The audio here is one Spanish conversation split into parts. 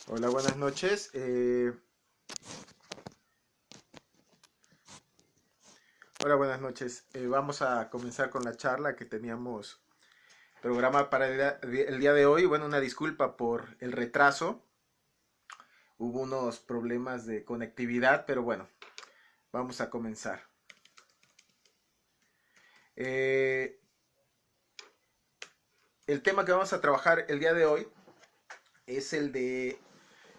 Hola, buenas noches. Hola, buenas noches. Vamos a comenzar con la charla que teníamos programada para el día de hoy. Bueno, una disculpa por el retraso. Hubo unos problemas de conectividad, pero bueno, vamos a comenzar. Eh, el tema que vamos a trabajar el día de hoy es el de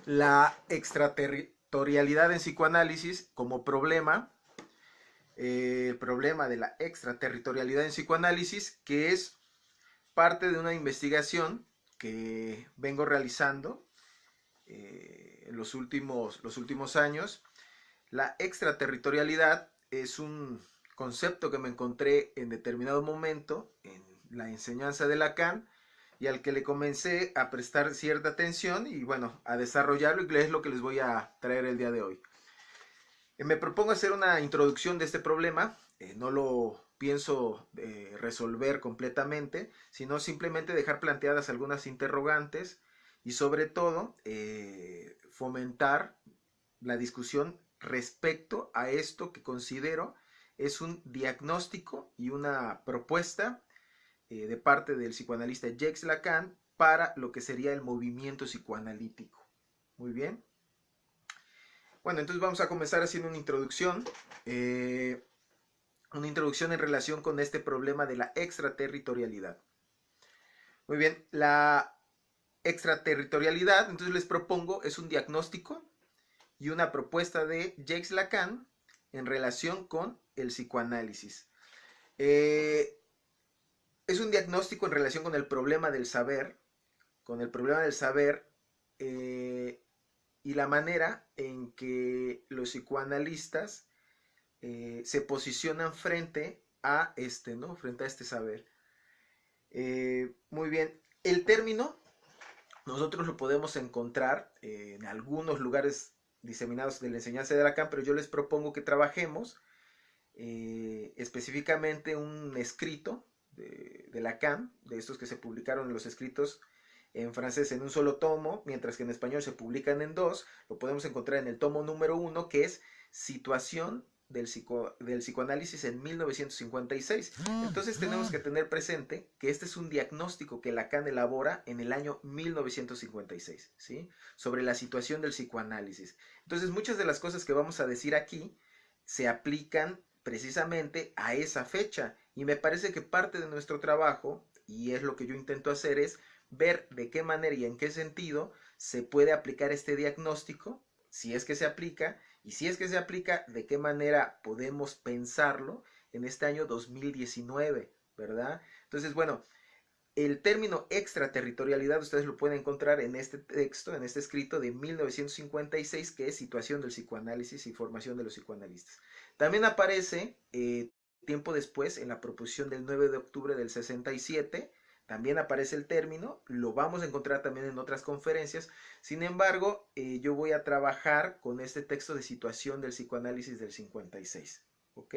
la extraterritorialidad en psicoanálisis como problema. El problema de la extraterritorialidad en psicoanálisis, que es parte de una investigación que vengo realizando en los últimos años. La extraterritorialidad es un concepto que me encontré en determinado momento en la enseñanza de Lacan y al que le comencé a prestar cierta atención y bueno, a desarrollarlo, y es lo que les voy a traer el día de hoy. Me propongo hacer una introducción de este problema. No lo pienso resolver completamente, sino simplemente dejar planteadas algunas interrogantes y sobre todo fomentar la discusión respecto a esto que considero es un diagnóstico y una propuesta de parte del psicoanalista Jacques Lacan para lo que sería el movimiento psicoanalítico. Muy bien. Bueno, entonces vamos a comenzar haciendo una introducción en relación con este problema de la extraterritorialidad. Muy bien, la extraterritorialidad, entonces les propongo, es un diagnóstico y una propuesta de Jacques Lacan en relación con el psicoanálisis. Eh, es un diagnóstico en relación con el problema del saber eh, y la manera en que los psicoanalistas se posicionan frente a este, ¿no? Frente a este saber. Muy bien. El término nosotros lo podemos encontrar en algunos lugares diseminados de la enseñanza de Lacan, pero yo les propongo que trabajemos específicamente un escrito de Lacan, de estos que se publicaron en los escritos en francés en un solo tomo, mientras que en español se publican en dos. Lo podemos encontrar en el tomo número 1, que es Situación del psicoanálisis en 1956. Entonces tenemos que tener presente que este es un diagnóstico que Lacan elabora en el año 1956, ¿sí? Sobre la situación del psicoanálisis. Entonces muchas de las cosas que vamos a decir aquí se aplican precisamente a esa fecha, y me parece que parte de nuestro trabajo, y es lo que yo intento hacer, es ver de qué manera y en qué sentido se puede aplicar este diagnóstico, si es que se aplica, y si es que se aplica, de qué manera podemos pensarlo en este año 2019, ¿verdad? Entonces, bueno, el término extraterritorialidad ustedes lo pueden encontrar en este texto, en este escrito de 1956, que es Situación del psicoanálisis y formación de los psicoanalistas. También aparece tiempo después en la proposición del 9 de octubre del 67, también aparece el término, lo vamos a encontrar también en otras conferencias. Sin embargo, yo voy a trabajar con este texto de Situación del psicoanálisis del 56, ¿ok?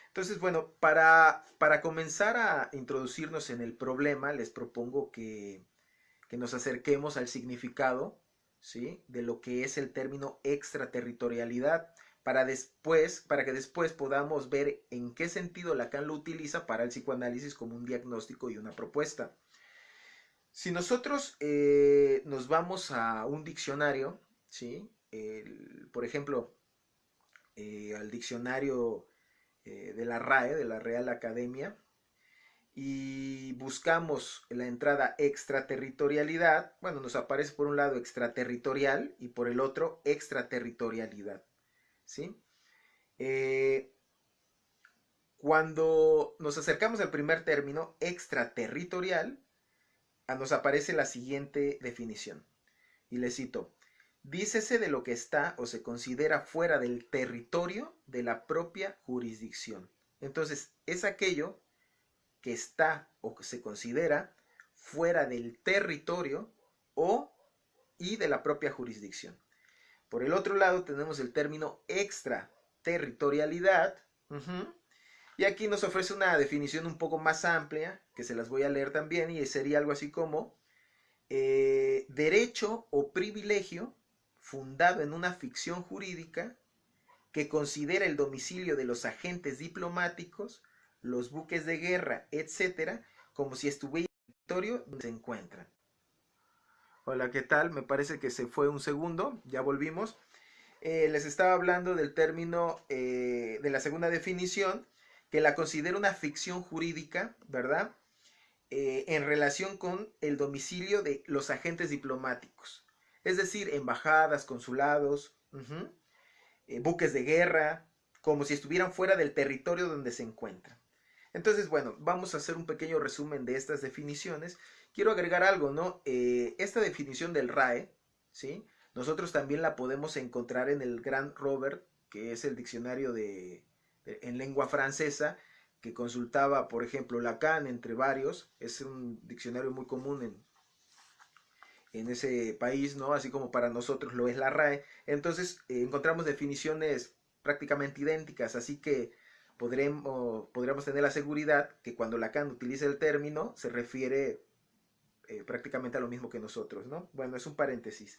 Entonces, bueno, para comenzar a introducirnos en el problema, les propongo que nos acerquemos al significado, ¿sí? De lo que es el término extraterritorialidad, para que después podamos ver en qué sentido Lacan lo utiliza para el psicoanálisis como un diagnóstico y una propuesta. Si nosotros nos vamos a un diccionario, ¿sí? Por ejemplo, al diccionario de la RAE, de la Real Academia, y buscamos la entrada extraterritorialidad, bueno, nos aparece por un lado extraterritorial y por el otro extraterritorialidad, ¿sí? Eh, Cuando nos acercamos al primer término, extraterritorial, nos aparece la siguiente definición, y le cito: dícese de lo que está o se considera fuera del territorio de la propia jurisdicción. Entonces, es aquello que está o que se considera fuera del territorio o y de la propia jurisdicción. Por el otro lado tenemos el término extraterritorialidad, y aquí nos ofrece una definición un poco más amplia, que se las voy a leer también, y sería algo así como derecho o privilegio fundado en una ficción jurídica que considera el domicilio de los agentes diplomáticos, los buques de guerra, etcétera, como si estuviera en el territorio donde se encuentran. Hola, ¿qué tal? Me parece que se fue un segundo, ya volvimos. Les estaba hablando del término de la segunda definición, que la considera una ficción jurídica, ¿verdad? En relación con el domicilio de los agentes diplomáticos, es decir, embajadas, consulados, buques de guerra, como si estuvieran fuera del territorio donde se encuentran. Entonces, bueno, vamos a hacer un pequeño resumen de estas definiciones. Quiero agregar algo, ¿no? Esta definición del RAE, ¿sí? Nosotros también la podemos encontrar en el Gran Robert, que es el diccionario en lengua francesa, que consultaba, por ejemplo, Lacan entre varios. Es un diccionario muy común en ese país, ¿no? Así como para nosotros lo es la RAE. Entonces, encontramos definiciones prácticamente idénticas, así que podremos tener la seguridad que cuando Lacan utiliza el término se refiere prácticamente a lo mismo que nosotros, ¿no? Bueno, es un paréntesis.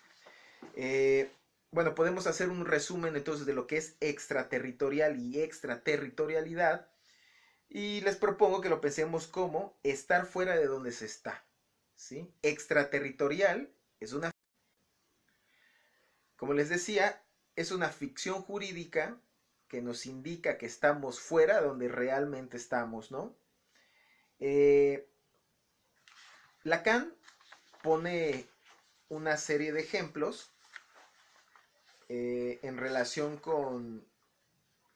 Bueno, podemos hacer un resumen entonces de lo que es extraterritorial y extraterritorialidad, y les propongo que lo pensemos como estar fuera de donde se está, ¿sí? Extraterritorial es una, como les decía, es una ficción jurídica que nos indica que estamos fuera de donde realmente estamos, ¿no? Eh, Lacan pone una serie de ejemplos en relación con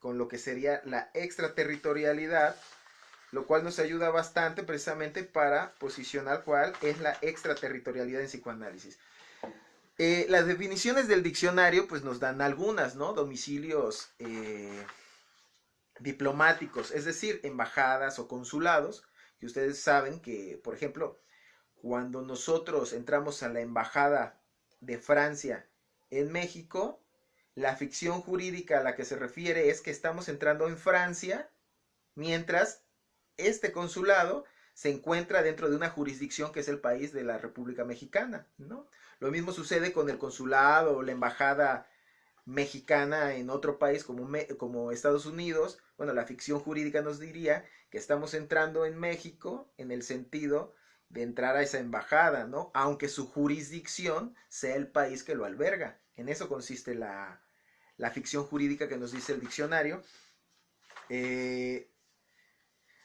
lo que sería la extraterritorialidad, lo cual nos ayuda bastante precisamente para posicionar cuál es la extraterritorialidad en psicoanálisis. Las definiciones del diccionario pues nos dan algunas, ¿no? Domicilios diplomáticos, es decir, embajadas o consulados, que ustedes saben que, por ejemplo, cuando nosotros entramos a la embajada de Francia en México, la ficción jurídica a la que se refiere es que estamos entrando en Francia, mientras este consulado se encuentra dentro de una jurisdicción que es el país de la República Mexicana, ¿no? Lo mismo sucede con el consulado o la embajada mexicana en otro país como Estados Unidos. Bueno, la ficción jurídica nos diría que estamos entrando en México en el sentido de entrar a esa embajada, ¿no? Aunque su jurisdicción sea el país que lo alberga. En eso consiste la ficción jurídica que nos dice el diccionario.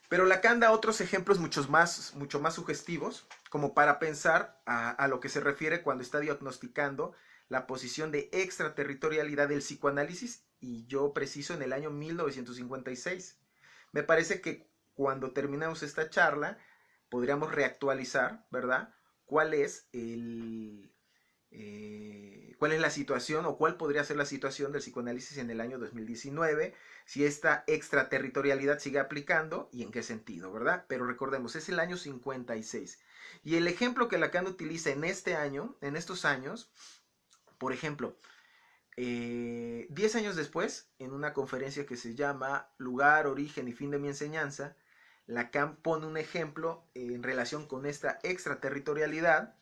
Pero Lacan da otros ejemplos mucho más sugestivos, como para pensar a lo que se refiere cuando está diagnosticando la posición de extraterritorialidad del psicoanálisis, y yo preciso en el año 1956. Me parece que cuando terminamos esta charla podríamos reactualizar, ¿verdad? ¿Cuál es cuál es la situación o cuál podría ser la situación del psicoanálisis en el año 2019, si esta extraterritorialidad sigue aplicando y en qué sentido, ¿verdad? Pero recordemos, es el año 56. Y el ejemplo que Lacan utiliza en este año, en estos años, por ejemplo, 10 años después, en una conferencia que se llama Lugar, Origen y Fin de mi Enseñanza, Lacan pone un ejemplo en relación con esta extraterritorialidad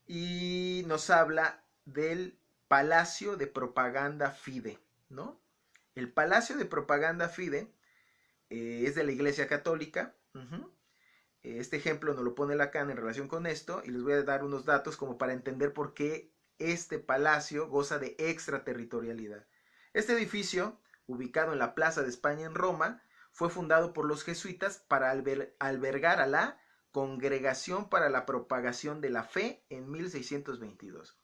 y nos habla del Palacio de Propaganda Fide, ¿no? El Palacio de Propaganda Fide es de la Iglesia Católica. Este ejemplo nos lo pone Lacan en relación con esto, y les voy a dar unos datos como para entender por qué este palacio goza de extraterritorialidad. Este edificio, ubicado en la Plaza de España en Roma, fue fundado por los jesuitas para albergar a la Congregación para la Propagación de la Fe en 1622.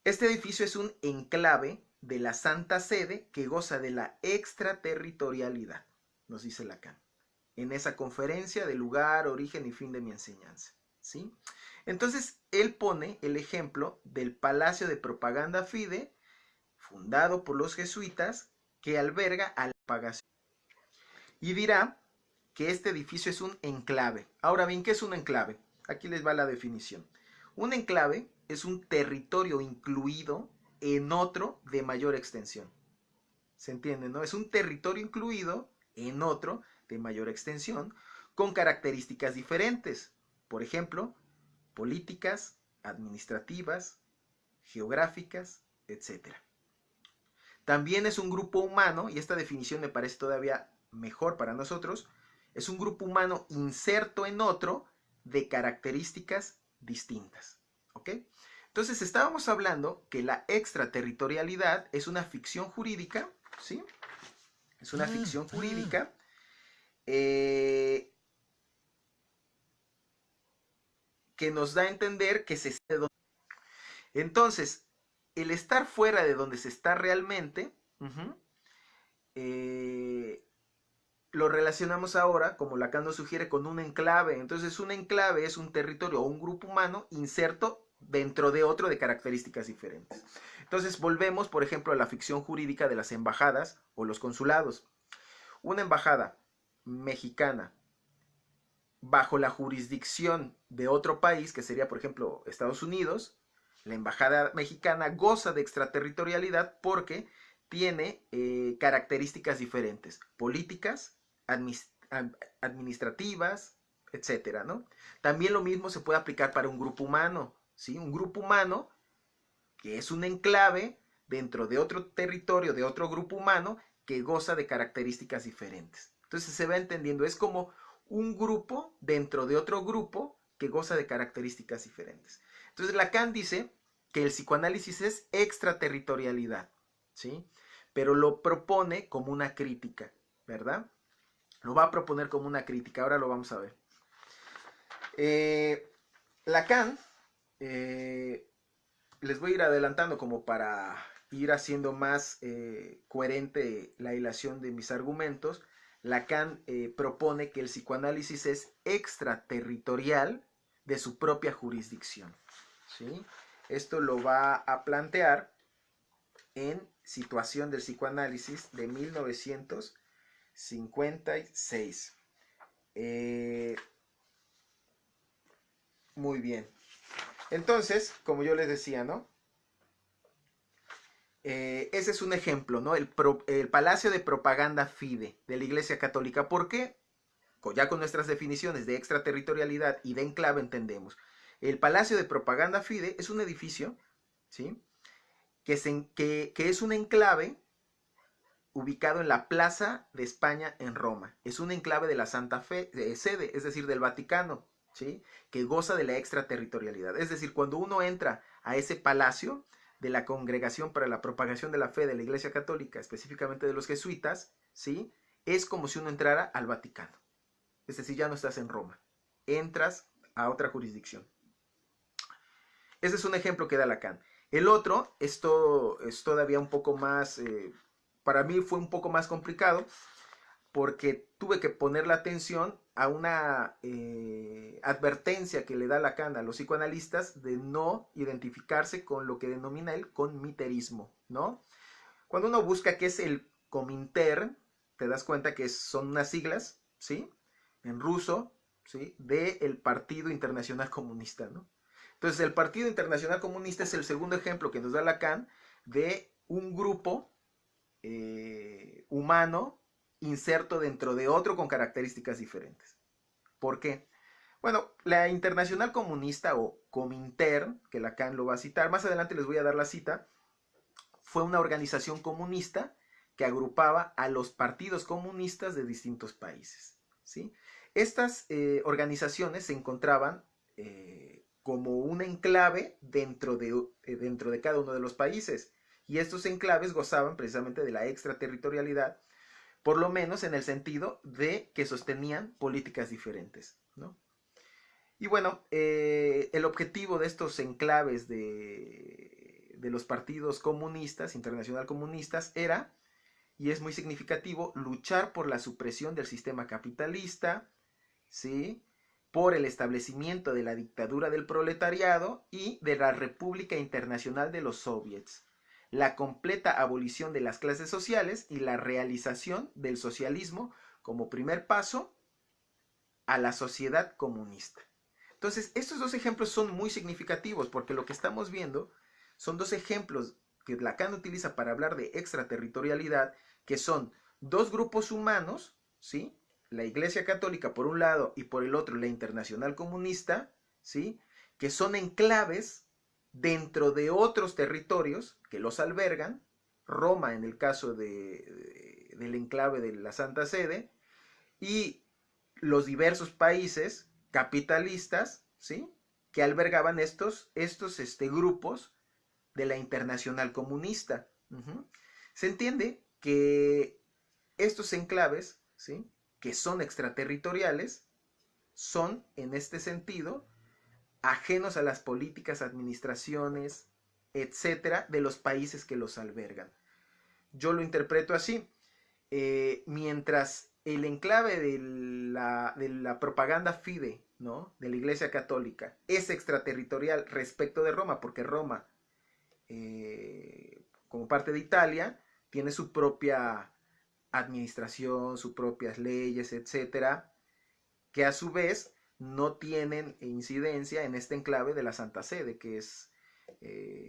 Este edificio es un enclave de la Santa Sede que goza de la extraterritorialidad, nos dice Lacan, en esa conferencia de Lugar, Origen y Fin de mi Enseñanza, ¿sí? Entonces, él pone el ejemplo del Palacio de Propaganda Fide, fundado por los jesuitas, que alberga a la propagación. Y dirá que este edificio es un enclave. Ahora bien, ¿qué es un enclave? Aquí les va la definición. Un enclave es un territorio incluido en otro de mayor extensión. ¿Se entiende, no? Es un territorio incluido en otro de mayor extensión con características diferentes. Por ejemplo, políticas, administrativas, geográficas, etcétera. También es un grupo humano, y esta definición me parece todavía mejor para nosotros, es un grupo humano inserto en otro de características distintas. ¿Ok? Entonces estábamos hablando que la extraterritorialidad es una ficción jurídica, ¿sí? Es una ficción jurídica que nos da a entender que se está... Entonces, el estar fuera de donde se está realmente, lo relacionamos ahora, como Lacan nos sugiere, con un enclave. Entonces, un enclave es un territorio o un grupo humano inserto dentro de otro de características diferentes. Entonces, volvemos, por ejemplo, a la ficción jurídica de las embajadas o los consulados. Una embajada mexicana bajo la jurisdicción de otro país, que sería, por ejemplo, Estados Unidos, la embajada mexicana goza de extraterritorialidad porque tiene características diferentes, políticas, administrativas, etcétera, ¿no? También lo mismo se puede aplicar para un grupo humano, ¿sí? Un grupo humano que es un enclave dentro de otro territorio, de otro grupo humano, que goza de características diferentes. Entonces se va entendiendo, es como un grupo dentro de otro grupo que goza de características diferentes. Entonces Lacan dice que el psicoanálisis es extraterritorialidad, ¿sí? Pero lo propone como una crítica, ¿verdad? Lo va a proponer como una crítica, ahora lo vamos a ver. Lacan, les voy a ir adelantando como para ir haciendo más coherente la hilación de mis argumentos. Lacan propone que el psicoanálisis es extraterritorial de su propia jurisdicción, ¿sí? Esto lo va a plantear en Situación del psicoanálisis de 1956. Muy bien. Entonces, como yo les decía, ¿no? Ese es un ejemplo, ¿no? El Palacio de Propaganda Fide de la Iglesia Católica. ¿Por qué? Ya con nuestras definiciones de extraterritorialidad y de enclave entendemos. El Palacio de Propaganda Fide es un edificio, ¿sí? Que es un enclave ubicado en la Plaza de España en Roma. Es un enclave de la Santa Sede, es decir, del Vaticano, ¿sí? Que goza de la extraterritorialidad. Es decir, cuando uno entra a ese palacio de la Congregación para la Propagación de la Fe de la Iglesia Católica, específicamente de los jesuitas, ¿sí? Es como si uno entrara al Vaticano. Es decir, ya no estás en Roma, entras a otra jurisdicción. Ese es un ejemplo que da Lacan. El otro, esto es todavía un poco más, para mí fue un poco más complicado, porque tuve que poner la atención a una advertencia que le da Lacan a los psicoanalistas de no identificarse con lo que denomina él conmiterismo, ¿no? Cuando uno busca qué es el Comintern, te das cuenta que son unas siglas, ¿sí? En ruso, ¿sí? Del Partido Internacional Comunista, ¿no? Entonces, el Partido Internacional Comunista es el segundo ejemplo que nos da Lacan de un grupo humano inserto dentro de otro con características diferentes. ¿Por qué? Bueno, la Internacional Comunista o Comintern, que Lacan lo va a citar, más adelante les voy a dar la cita, fue una organización comunista que agrupaba a los partidos comunistas de distintos países, ¿sí? Estas organizaciones se encontraban como un enclave dentro de cada uno de los países, y estos enclaves gozaban precisamente de la extraterritorialidad, por lo menos en el sentido de que sostenían políticas diferentes, ¿no? Y bueno, el objetivo de estos enclaves de los partidos comunistas, internacional comunistas, era, y es muy significativo, luchar por la supresión del sistema capitalista, ¿sí? Por el establecimiento de la dictadura del proletariado y de la República Internacional de los Soviets, la completa abolición de las clases sociales y la realización del socialismo como primer paso a la sociedad comunista. Entonces, estos dos ejemplos son muy significativos porque lo que estamos viendo son dos ejemplos que Lacan utiliza para hablar de extraterritorialidad, que son dos grupos humanos, ¿sí? La Iglesia Católica por un lado y por el otro la Internacional Comunista, ¿sí? que son enclaves dentro de otros territorios que los albergan, Roma en el caso del enclave de la Santa Sede, y los diversos países capitalistas, ¿sí?, que albergaban estos grupos de la Internacional Comunista. Se entiende que estos enclaves, ¿sí?, que son extraterritoriales, son, en este sentido, ajenos a las políticas, administraciones, etcétera, de los países que los albergan. Yo lo interpreto así. Mientras el enclave de la propaganda fide, ¿no?, de la Iglesia Católica es extraterritorial respecto de Roma, porque Roma, como parte de Italia, tiene su propia administración, sus propias leyes, etcétera, que a su vez no tienen incidencia en este enclave de la Santa Sede, que es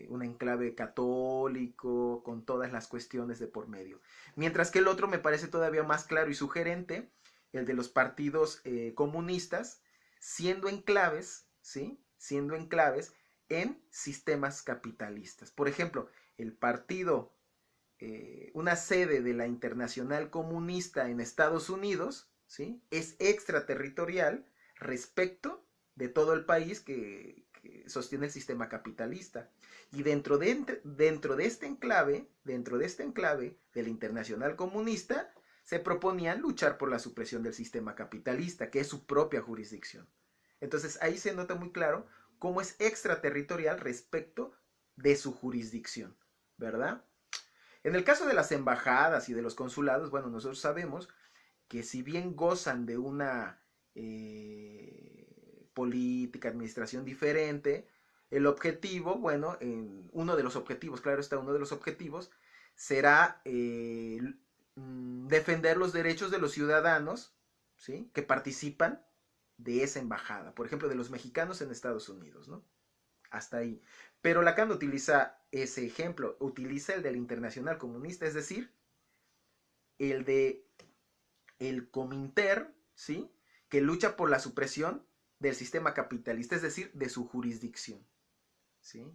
un enclave católico con todas las cuestiones de por medio. Mientras que el otro me parece todavía más claro y sugerente, el de los partidos comunistas, siendo enclaves, ¿sí?, siendo enclaves en sistemas capitalistas. Por ejemplo, el partido, una sede de la Internacional Comunista en Estados Unidos, ¿sí?, es extraterritorial respecto de todo el país que sostiene el sistema capitalista. Y dentro de este enclave, de la Internacional Comunista, se proponían luchar por la supresión del sistema capitalista, que es su propia jurisdicción. Entonces ahí se nota muy claro cómo es extraterritorial respecto de su jurisdicción, ¿verdad? En el caso de las embajadas y de los consulados, bueno, nosotros sabemos que si bien gozan de una política, administración diferente, el objetivo, bueno, uno de los objetivos, claro está, uno de los objetivos será defender los derechos de los ciudadanos, ¿sí?, que participan de esa embajada, por ejemplo, de los mexicanos en Estados Unidos, ¿no? Hasta ahí. Pero Lacan utiliza ese ejemplo, utiliza el del Internacional Comunista, es decir, el de el Cominter, ¿sí?, que lucha por la supresión del sistema capitalista, es decir, de su jurisdicción, ¿sí?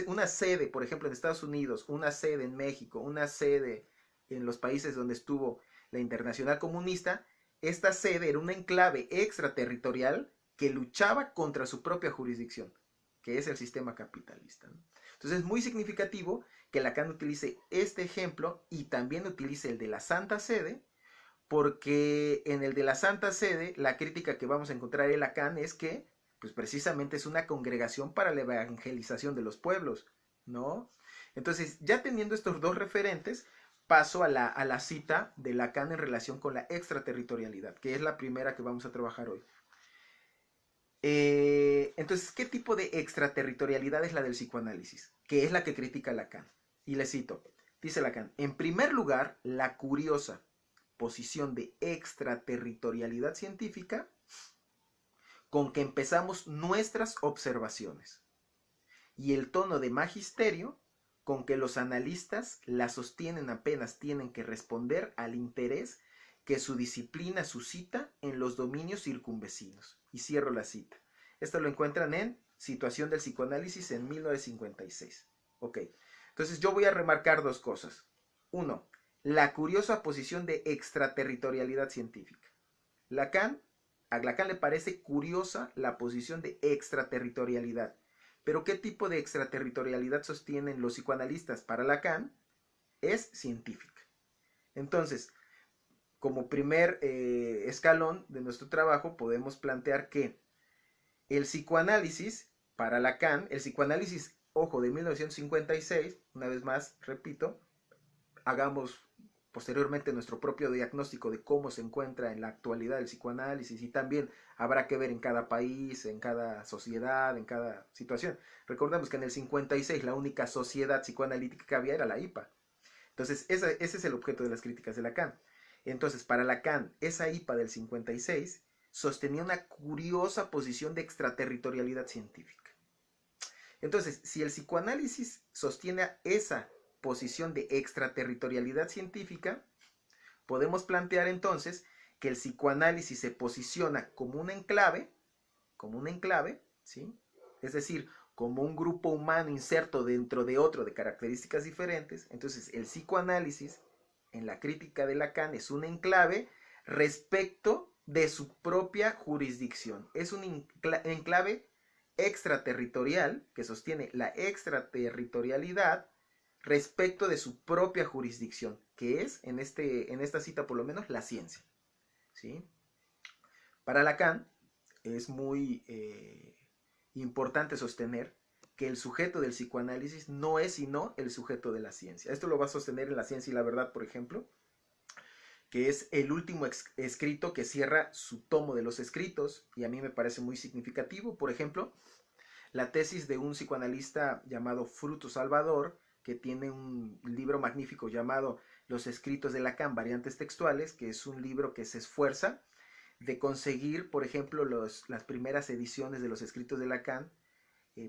Una sede, por ejemplo, en Estados Unidos, una sede en México, una sede en los países donde estuvo la Internacional Comunista, esta sede era un enclave extraterritorial que luchaba contra su propia jurisdicción, que es el sistema capitalista, ¿no? Entonces es muy significativo que Lacan utilice este ejemplo y también utilice el de la Santa Sede, porque en el de la Santa Sede la crítica que vamos a encontrar en Lacan es que pues precisamente es una congregación para la evangelización de los pueblos, ¿no? Entonces, ya teniendo estos dos referentes, paso a la cita de Lacan en relación con la extraterritorialidad, que es la primera que vamos a trabajar hoy. Entonces, ¿qué tipo de extraterritorialidad es la del psicoanálisis? Que es la que critica Lacan. Y le cito, dice Lacan, en primer lugar, la curiosa posición de extraterritorialidad científica con que empezamos nuestras observaciones y el tono de magisterio con que los analistas la sostienen apenas tienen que responder al interés que su disciplina suscita en los dominios circunvecinos. Y cierro la cita. Esto lo encuentran en Situación del psicoanálisis en 1956. Ok, entonces yo voy a remarcar dos cosas. Uno, la curiosa posición de extraterritorialidad científica. A Lacan le parece curiosa la posición de extraterritorialidad. Pero ¿qué tipo de extraterritorialidad sostienen los psicoanalistas? Para Lacan es científica. Entonces, como primer escalón de nuestro trabajo, podemos plantear que el psicoanálisis, para Lacan, el psicoanálisis, ojo, de 1956, una vez más, repito, hagamos posteriormente nuestro propio diagnóstico de cómo se encuentra en la actualidad el psicoanálisis y también habrá que ver en cada país, en cada sociedad, en cada situación. Recordemos que en el 56 la única sociedad psicoanalítica que había era la IPA. Entonces ese es el objeto de las críticas de Lacan. Entonces para Lacan esa IPA del 56 sostenía una curiosa posición de extraterritorialidad científica. Entonces si el psicoanálisis sostiene esa posición de extraterritorialidad científica, podemos plantear entonces que el psicoanálisis se posiciona como un enclave, como un enclave, ¿sí? Es decir, como un grupo humano inserto dentro de otro de características diferentes. Entonces, el psicoanálisis en la crítica de Lacan es un enclave respecto de su propia jurisdicción. Es un enclave extraterritorial que sostiene la extraterritorialidad respecto de su propia jurisdicción, que es, en esta cita por lo menos, la ciencia. ¿Sí? Para Lacan es muy importante sostener que el sujeto del psicoanálisis no es sino el sujeto de la ciencia. Esto lo va a sostener en La ciencia y la verdad, por ejemplo, que es el último escrito que cierra su tomo de los escritos, y a mí me parece muy significativo. Por ejemplo, la tesis de un psicoanalista llamado Fruto Salvador, que tiene un libro magnífico llamado Los escritos de Lacan, variantes textuales, que es un libro que se esfuerza de conseguir, por ejemplo, las primeras ediciones de los escritos de Lacan,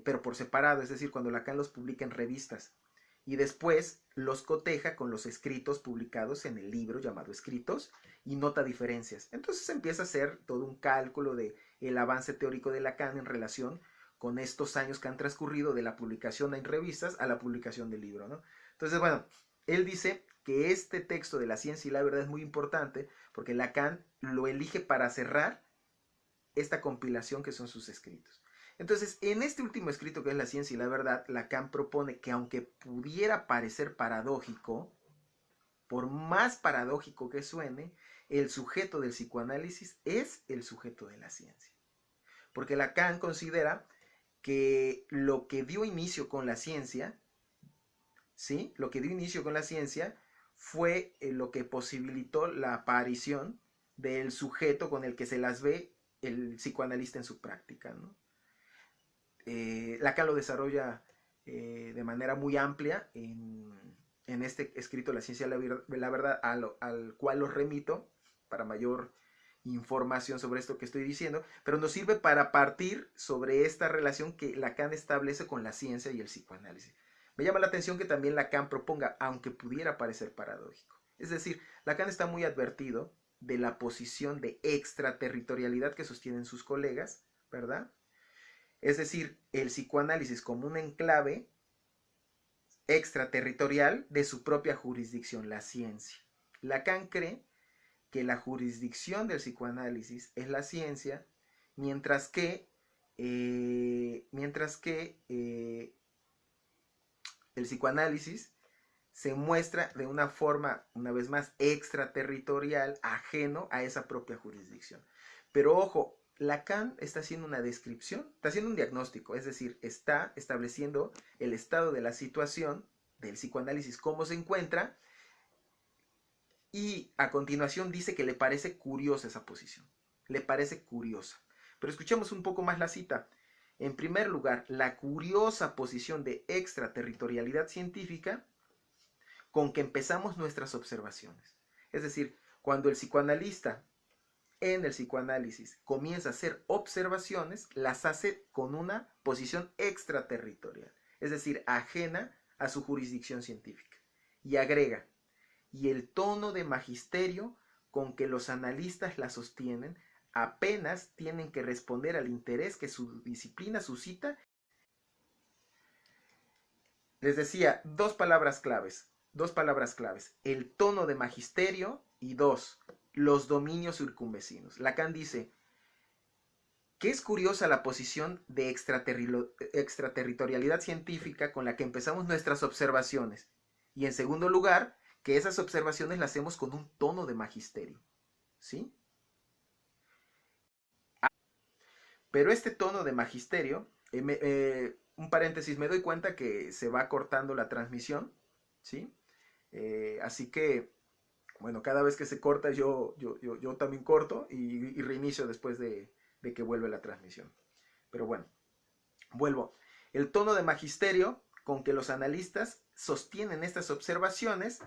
pero por separado, es decir, cuando Lacan los publica en revistas, y después los coteja con los escritos publicados en el libro llamado Escritos y nota diferencias. Entonces empieza a hacer todo un cálculo de el avance teórico de Lacan en relación con estos años que han transcurrido de la publicación en revistas a la publicación del libro, ¿no? Entonces, bueno, él dice que este texto de La ciencia y la verdad es muy importante porque Lacan lo elige para cerrar esta compilación que son sus escritos. Entonces, en este último escrito que es La ciencia y la verdad, Lacan propone que aunque pudiera parecer paradójico, por más paradójico que suene, el sujeto del psicoanálisis es el sujeto de la ciencia. Porque Lacan considera que lo que dio inicio con la ciencia, ¿sí? Lo que dio inicio con la ciencia fue lo que posibilitó la aparición del sujeto con el que se las ve el psicoanalista en su práctica, ¿no? Lacan lo desarrolla de manera muy amplia en este escrito La ciencia de la verdad, al cual los remito para mayor información sobre esto que estoy diciendo, pero nos sirve para partir sobre esta relación que Lacan establece con la ciencia y el psicoanálisis. Me llama la atención que también Lacan proponga, aunque pudiera parecer paradójico. Es decir, Lacan está muy advertido de la posición de extraterritorialidad que sostienen sus colegas, ¿verdad? Es decir, el psicoanálisis como un enclave extraterritorial de su propia jurisdicción, la ciencia. Lacan cree que la jurisdicción del psicoanálisis es la ciencia, mientras que el psicoanálisis se muestra de una forma, una vez más, extraterritorial, ajeno a esa propia jurisdicción. Pero ojo, Lacan está haciendo una descripción, está haciendo un diagnóstico, es decir, está estableciendo el estado de la situación del psicoanálisis, cómo se encuentra, y a continuación dice que le parece curiosa esa posición, le parece curiosa. Pero escuchemos un poco más la cita. En primer lugar, la curiosa posición de extraterritorialidad científica con que empezamos nuestras observaciones. Es decir, cuando el psicoanalista en el psicoanálisis comienza a hacer observaciones, las hace con una posición extraterritorial, es decir, ajena a su jurisdicción científica. Y agrega, y el tono de magisterio con que los analistas la sostienen apenas tienen que responder al interés que su disciplina suscita. Les decía, dos palabras claves, el tono de magisterio y dos, los dominios circunvecinos. Lacan dice que es curiosa la posición de extraterritorialidad científica con la que empezamos nuestras observaciones. Y en segundo lugar, que esas observaciones las hacemos con un tono de magisterio. ¿Sí? Pero este tono de magisterio, un paréntesis, me doy cuenta que se va cortando la transmisión, ¿sí? Así que, bueno, cada vez que se corta yo también corto y reinicio después de que vuelve la transmisión. Pero bueno, vuelvo. El tono de magisterio con que los analistas sostienen estas observaciones,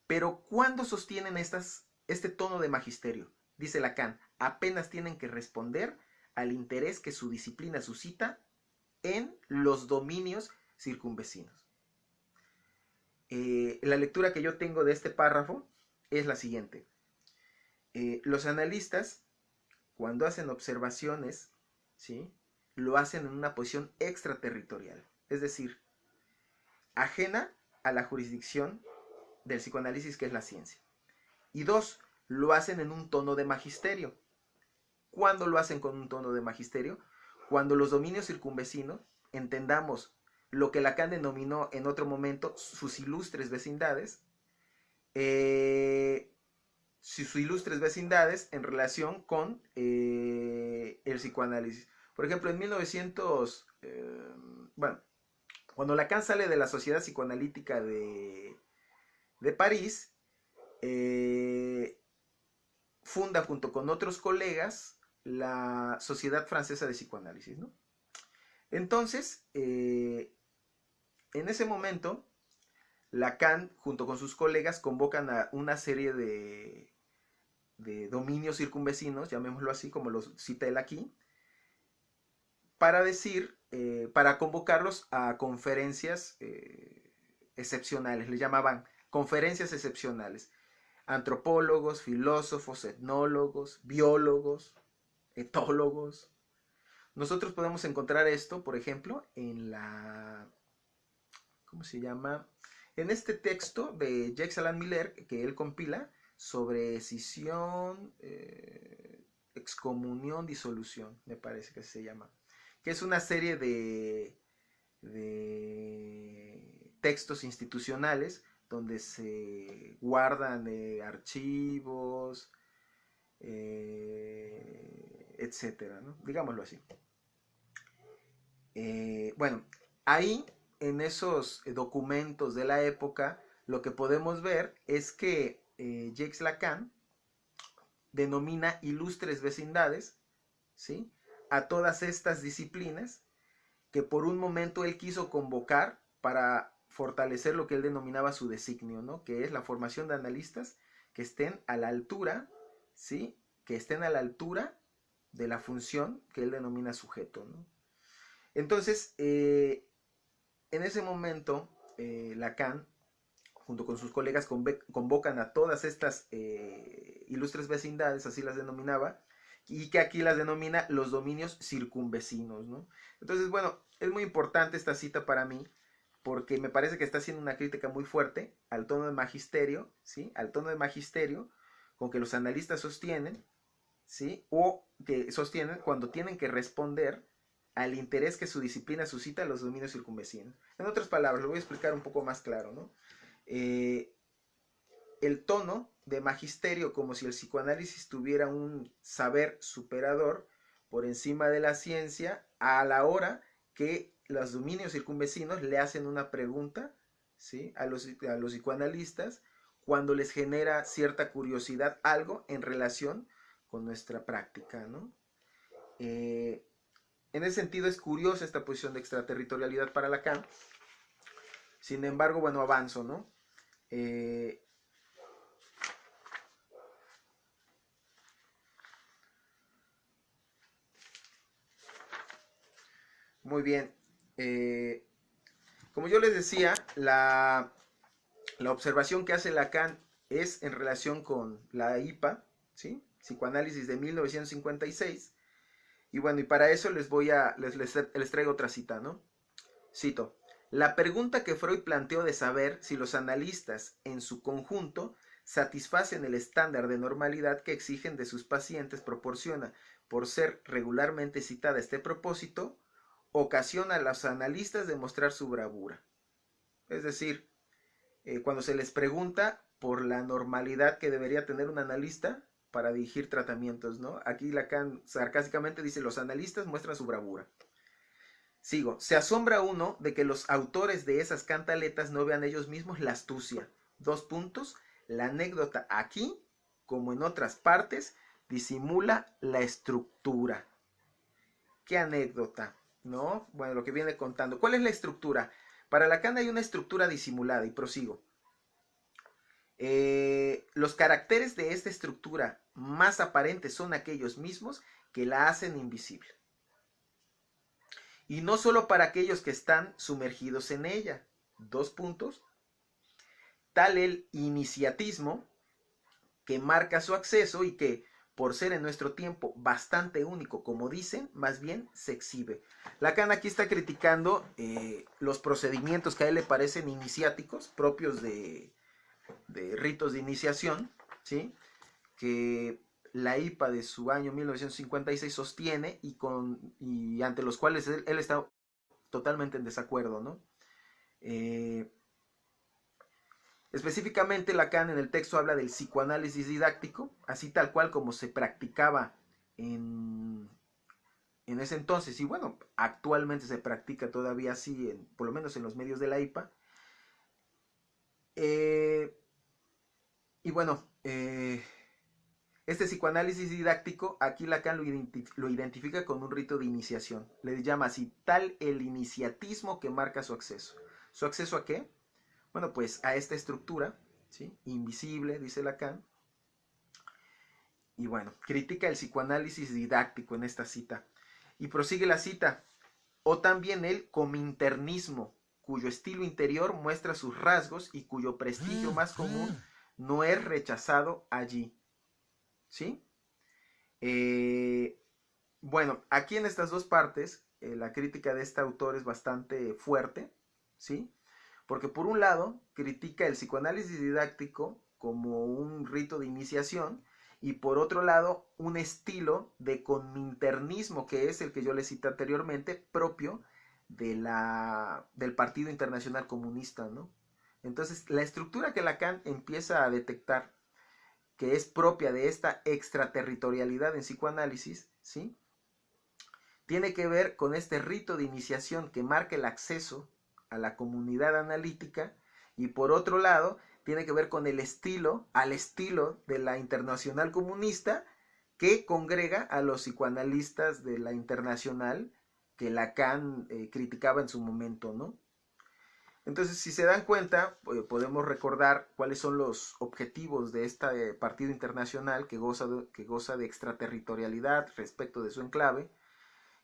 pero ¿cuándo sostienen este tono de magisterio? Dice Lacan, apenas tienen que responder al interés que su disciplina suscita en los dominios circunvecinos. La lectura que yo tengo de este párrafo es la siguiente. Los analistas, cuando hacen observaciones ¿sí? Lo hacen en una posición extraterritorial, es decir, ajena a la jurisdicción del psicoanálisis, que es la ciencia. Y dos, lo hacen en un tono de magisterio. ¿Cuándo lo hacen con un tono de magisterio? Cuando los dominios circunvecinos, entendamos lo que Lacan denominó en otro momento sus ilustres vecindades, en relación con el psicoanálisis. Por ejemplo, en 1900, bueno, cuando Lacan sale de la Sociedad Psicoanalítica de París, funda junto con otros colegas la Sociedad Francesa de Psicoanálisis, ¿no? Entonces, en ese momento, Lacan, junto con sus colegas, convocan a una serie de dominios circunvecinos, llamémoslo así, como lo cita él aquí, para para convocarlos a conferencias excepcionales, le llamaban conferencias excepcionales. Antropólogos, filósofos, etnólogos, biólogos, etólogos. Nosotros podemos encontrar esto, por ejemplo, en ¿cómo se llama? En este texto de Jacques Alain Miller, que él compila sobre escisión, excomunión, disolución, me parece que se llama, que es una serie de textos institucionales donde se guardan archivos, etcétera, ¿no? Digámoslo así. Bueno, ahí en esos documentos de la época, lo que podemos ver es que Jacques Lacan denomina ilustres vecindades, ¿sí?, a todas estas disciplinas que por un momento él quiso convocar para fortalecer lo que él denominaba su designio, ¿no?, que es la formación de analistas que estén a la altura, ¿sí?, que estén a la altura de la función que él denomina sujeto, ¿no? Entonces, en ese momento, Lacan, junto con sus colegas, convocan a todas estas ilustres vecindades, así las denominaba, y que aquí las denomina los dominios circunvecinos, ¿no? Entonces, bueno, es muy importante esta cita para mí, porque me parece que está haciendo una crítica muy fuerte al tono de magisterio, ¿sí?, al tono de magisterio con que los analistas sostienen, ¿sí?, o que sostienen cuando tienen que responder al interés que su disciplina suscita a los dominios circunvecinos. En otras palabras, lo voy a explicar un poco más claro, ¿no? El tono de magisterio, como si el psicoanálisis tuviera un saber superador por encima de la ciencia, a la hora que los dominios circunvecinos le hacen una pregunta, ¿sí?, a los psicoanalistas, cuando les genera cierta curiosidad algo en relación con nuestra práctica, ¿no? En ese sentido es curiosa esta posición de extraterritorialidad para Lacan. Sin embargo, bueno, avanzo, ¿no? Muy bien. Como yo les decía, la observación que hace Lacan es en relación con la IPA, ¿sí?, Psicoanálisis de 1956. Y bueno, y para eso les traigo otra cita, ¿no? Cito: la pregunta que Freud planteó de saber si los analistas en su conjunto satisfacen el estándar de normalidad que exigen de sus pacientes proporciona, por ser regularmente citada a este propósito, ocasiona a los analistas demostrar su bravura. Es decir, cuando se les pregunta por la normalidad que debería tener un analista para dirigir tratamientos, ¿no? Aquí Lacan sarcásticamente dice: los analistas muestran su bravura. Sigo: se asombra uno de que los autores de esas cantaletas no vean ellos mismos la astucia. Dos puntos: la anécdota aquí, como en otras partes, disimula la estructura. ¿Qué anécdota? ¿No? Bueno, lo que viene contando. ¿Cuál es la estructura? Para Lacan hay una estructura disimulada, y prosigo. Los caracteres de esta estructura más aparentes son aquellos mismos que la hacen invisible. Y no solo para aquellos que están sumergidos en ella. Dos puntos: tal el iniciatismo que marca su acceso y que, por ser en nuestro tiempo bastante único, como dicen, más bien se exhibe. Lacan aquí está criticando los procedimientos que a él le parecen iniciáticos, propios de ritos de iniciación, ¿sí? Que la IPA de su año 1956 sostiene y ante los cuales él está totalmente en desacuerdo, ¿no? Específicamente Lacan en el texto habla del psicoanálisis didáctico, así tal cual como se practicaba en ese entonces, y bueno, actualmente se practica todavía así, por lo menos en los medios de la IPA. Y bueno, este psicoanálisis didáctico, aquí Lacan lo identifica con un rito de iniciación. Le llama así, tal el iniciatismo que marca su acceso. ¿Su acceso a qué? Bueno, pues a esta estructura, ¿sí? Invisible, dice Lacan. Y bueno, critica el psicoanálisis didáctico en esta cita. Y prosigue la cita. O también el cominternismo, cuyo estilo interior muestra sus rasgos y cuyo prestigio más común no es rechazado allí. ¿Sí? Bueno, aquí en estas dos partes, la crítica de este autor es bastante fuerte, ¿sí? Porque por un lado, critica el psicoanálisis didáctico como un rito de iniciación, y por otro lado, un estilo de cominternismo, que es el que yo le cité anteriormente, propio del Partido Internacional Comunista, ¿no? Entonces, la estructura que Lacan empieza a detectar, que es propia de esta extraterritorialidad en psicoanálisis, ¿sí? Tiene que ver con este rito de iniciación que marca el acceso a la comunidad analítica, y por otro lado tiene que ver con el estilo, al estilo de la Internacional Comunista, que congrega a los psicoanalistas de la Internacional que Lacan criticaba en su momento, ¿no? Entonces, si se dan cuenta, podemos recordar cuáles son los objetivos de este partido internacional que goza de extraterritorialidad respecto de su enclave,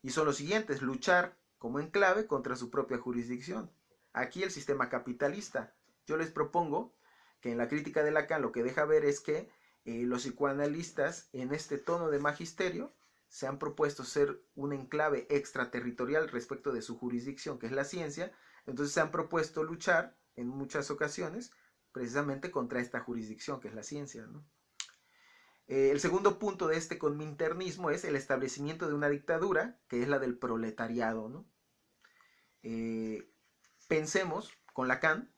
y son los siguientes: luchar como enclave contra su propia jurisdicción. Aquí el sistema capitalista. Yo les propongo que en la crítica de Lacan lo que deja ver es que los psicoanalistas en este tono de magisterio se han propuesto ser un enclave extraterritorial respecto de su jurisdicción, que es la ciencia. Entonces se han propuesto luchar en muchas ocasiones precisamente contra esta jurisdicción, que es la ciencia, ¿no? El segundo punto de este cominternismo es el establecimiento de una dictadura, que es la del proletariado, ¿no? Pensemos con Lacan,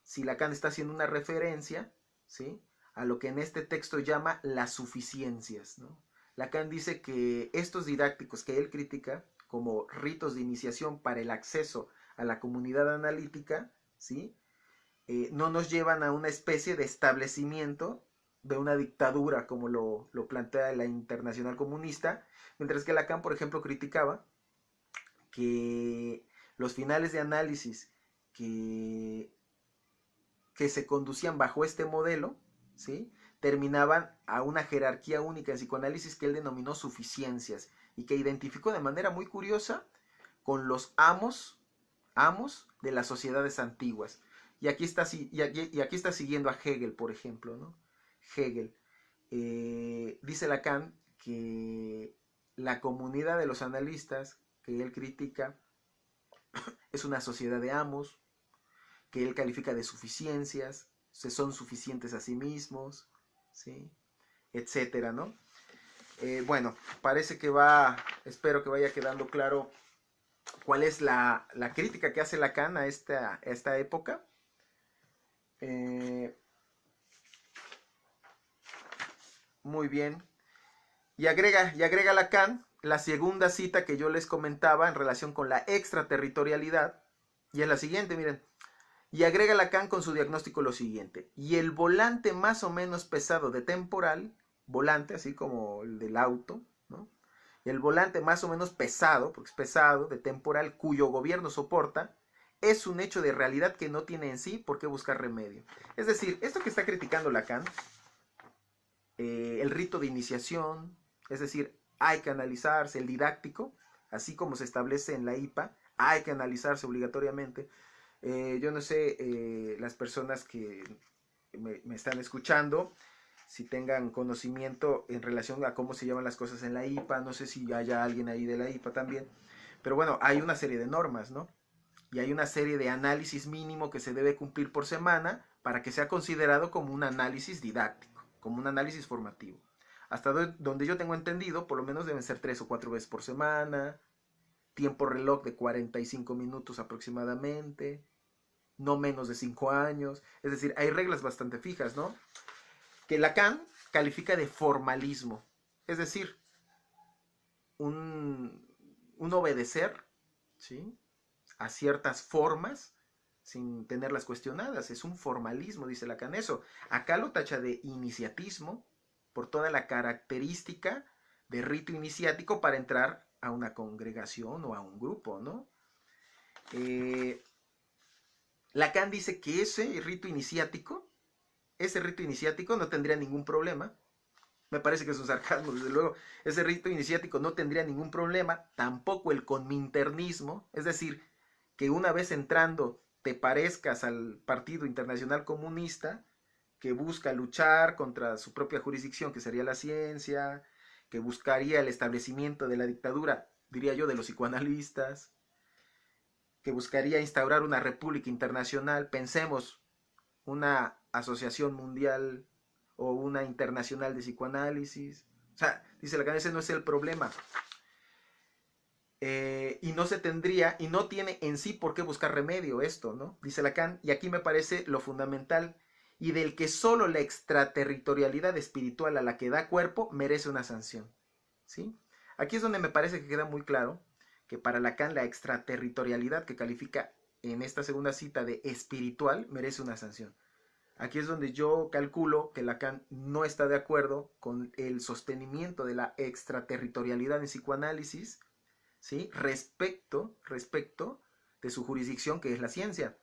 si Lacan está haciendo una referencia, ¿sí?, a lo que en este texto llama las suficiencias, ¿no? Lacan dice que estos didácticos que él critica como ritos de iniciación para el acceso a la comunidad analítica, ¿sí?, no nos llevan a una especie de establecimiento de una dictadura como lo plantea la Internacional Comunista, mientras que Lacan, por ejemplo, criticaba que los finales de análisis que se conducían bajo este modelo, ¿sí?, terminaban a una jerarquía única en psicoanálisis que él denominó suficiencias, y que identificó de manera muy curiosa con los amos de las sociedades antiguas. Y aquí está siguiendo a Hegel, por ejemplo, ¿no? Hegel dice Lacan que la comunidad de los analistas que él critica es una sociedad de amos, que él califica de suficiencias, se son suficientes a sí mismos, ¿sí?, etcétera, ¿no? Bueno, parece que espero que vaya quedando claro cuál es la crítica que hace Lacan a esta época. Muy bien. Y agrega Lacan la segunda cita que yo les comentaba en relación con la extraterritorialidad, y es la siguiente, miren. Y agrega Lacan con su diagnóstico lo siguiente: y el volante más o menos pesado de temporal, volante así como el del auto, ¿no?, el volante más o menos pesado, porque es pesado, de temporal, cuyo gobierno soporta, es un hecho de realidad que no tiene en sí por qué buscar remedio. Es decir, esto que está criticando Lacan, el rito de iniciación, es decir, hay que analizarse, el didáctico, así como se establece en la IPA, hay que analizarse obligatoriamente. Yo no sé, las personas que me están escuchando, si tengan conocimiento en relación a cómo se llaman las cosas en la IPA, no sé si haya alguien ahí de la IPA también, pero bueno, hay una serie de normas, ¿no? Y hay una serie de análisis mínimo que se debe cumplir por semana para que sea considerado como un análisis didáctico, como un análisis formativo. Hasta donde yo tengo entendido, por lo menos deben ser 3 o 4 veces por semana, tiempo reloj de 45 minutos aproximadamente, no menos de 5 años, es decir, hay reglas bastante fijas, ¿no? Que Lacan califica de formalismo, es decir, un obedecer, ¿sí?, a ciertas formas sin tenerlas cuestionadas. Es un formalismo, dice Lacan eso. Acá lo tacha de iniciatismo por toda la característica de rito iniciático para entrar a una congregación o a un grupo, ¿no? Lacan dice que ese rito iniciático no tendría ningún problema. Me parece que es un sarcasmo, desde luego. Ese rito iniciático no tendría ningún problema, tampoco el cominternismo, es decir, que una vez entrando te parezcas al Partido Internacional Comunista, que busca luchar contra su propia jurisdicción, que sería la ciencia, que buscaría el establecimiento de la dictadura, diría yo, de los psicoanalistas, que buscaría instaurar una república internacional, pensemos, una asociación mundial o una internacional de psicoanálisis. O sea, dice Lacan, ese no es el problema. Y no se tendría, y no tiene en sí por qué buscar remedio esto, ¿no? Dice Lacan, y aquí me parece lo fundamental, y del que solo la extraterritorialidad espiritual a la que da cuerpo merece una sanción, ¿sí? Aquí es donde me parece que queda muy claro que para Lacan la extraterritorialidad que califica en esta segunda cita de espiritual merece una sanción. Aquí es donde yo calculo que Lacan no está de acuerdo con el sostenimiento de la extraterritorialidad en psicoanálisis, ¿sí?, respecto de su jurisdicción, que es la ciencia.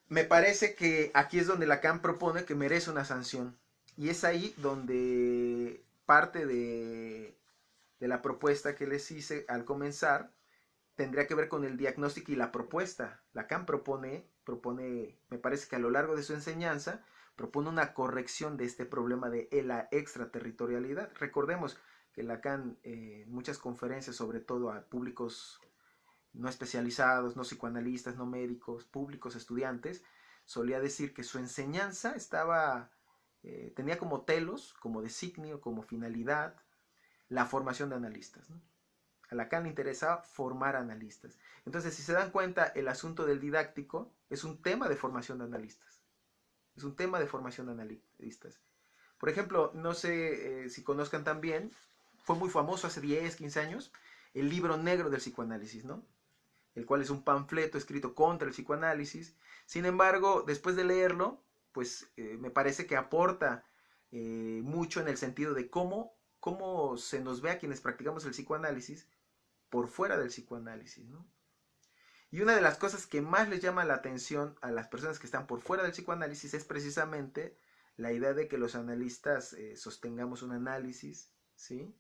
Me parece que aquí es donde Lacan propone que merece una sanción. Y es ahí donde parte de la propuesta que les hice al comenzar tendría que ver con el diagnóstico y la propuesta. Lacan propone, me parece que a lo largo de su enseñanza, propone una corrección de este problema de la extraterritorialidad. Recordemos que Lacan en muchas conferencias, sobre todo a públicos no especializados, no psicoanalistas, no médicos, públicos estudiantes, solía decir que su enseñanza tenía como telos, como designio, como finalidad, la formación de analistas, ¿no? A Lacan le interesaba formar analistas. Entonces, si se dan cuenta, el asunto del didáctico es un tema de formación de analistas. Es un tema de formación de analistas. Por ejemplo, no sé si conozcan también, fue muy famoso hace 10, 15 años, el libro negro del psicoanálisis, ¿no? El cual es un panfleto escrito contra el psicoanálisis. Sin embargo, después de leerlo, pues me parece que aporta mucho en el sentido de cómo se nos ve a quienes practicamos el psicoanálisis por fuera del psicoanálisis, ¿no? Y una de las cosas que más les llama la atención a las personas que están por fuera del psicoanálisis es precisamente la idea de que los analistas sostengamos un análisis, ¿sí?,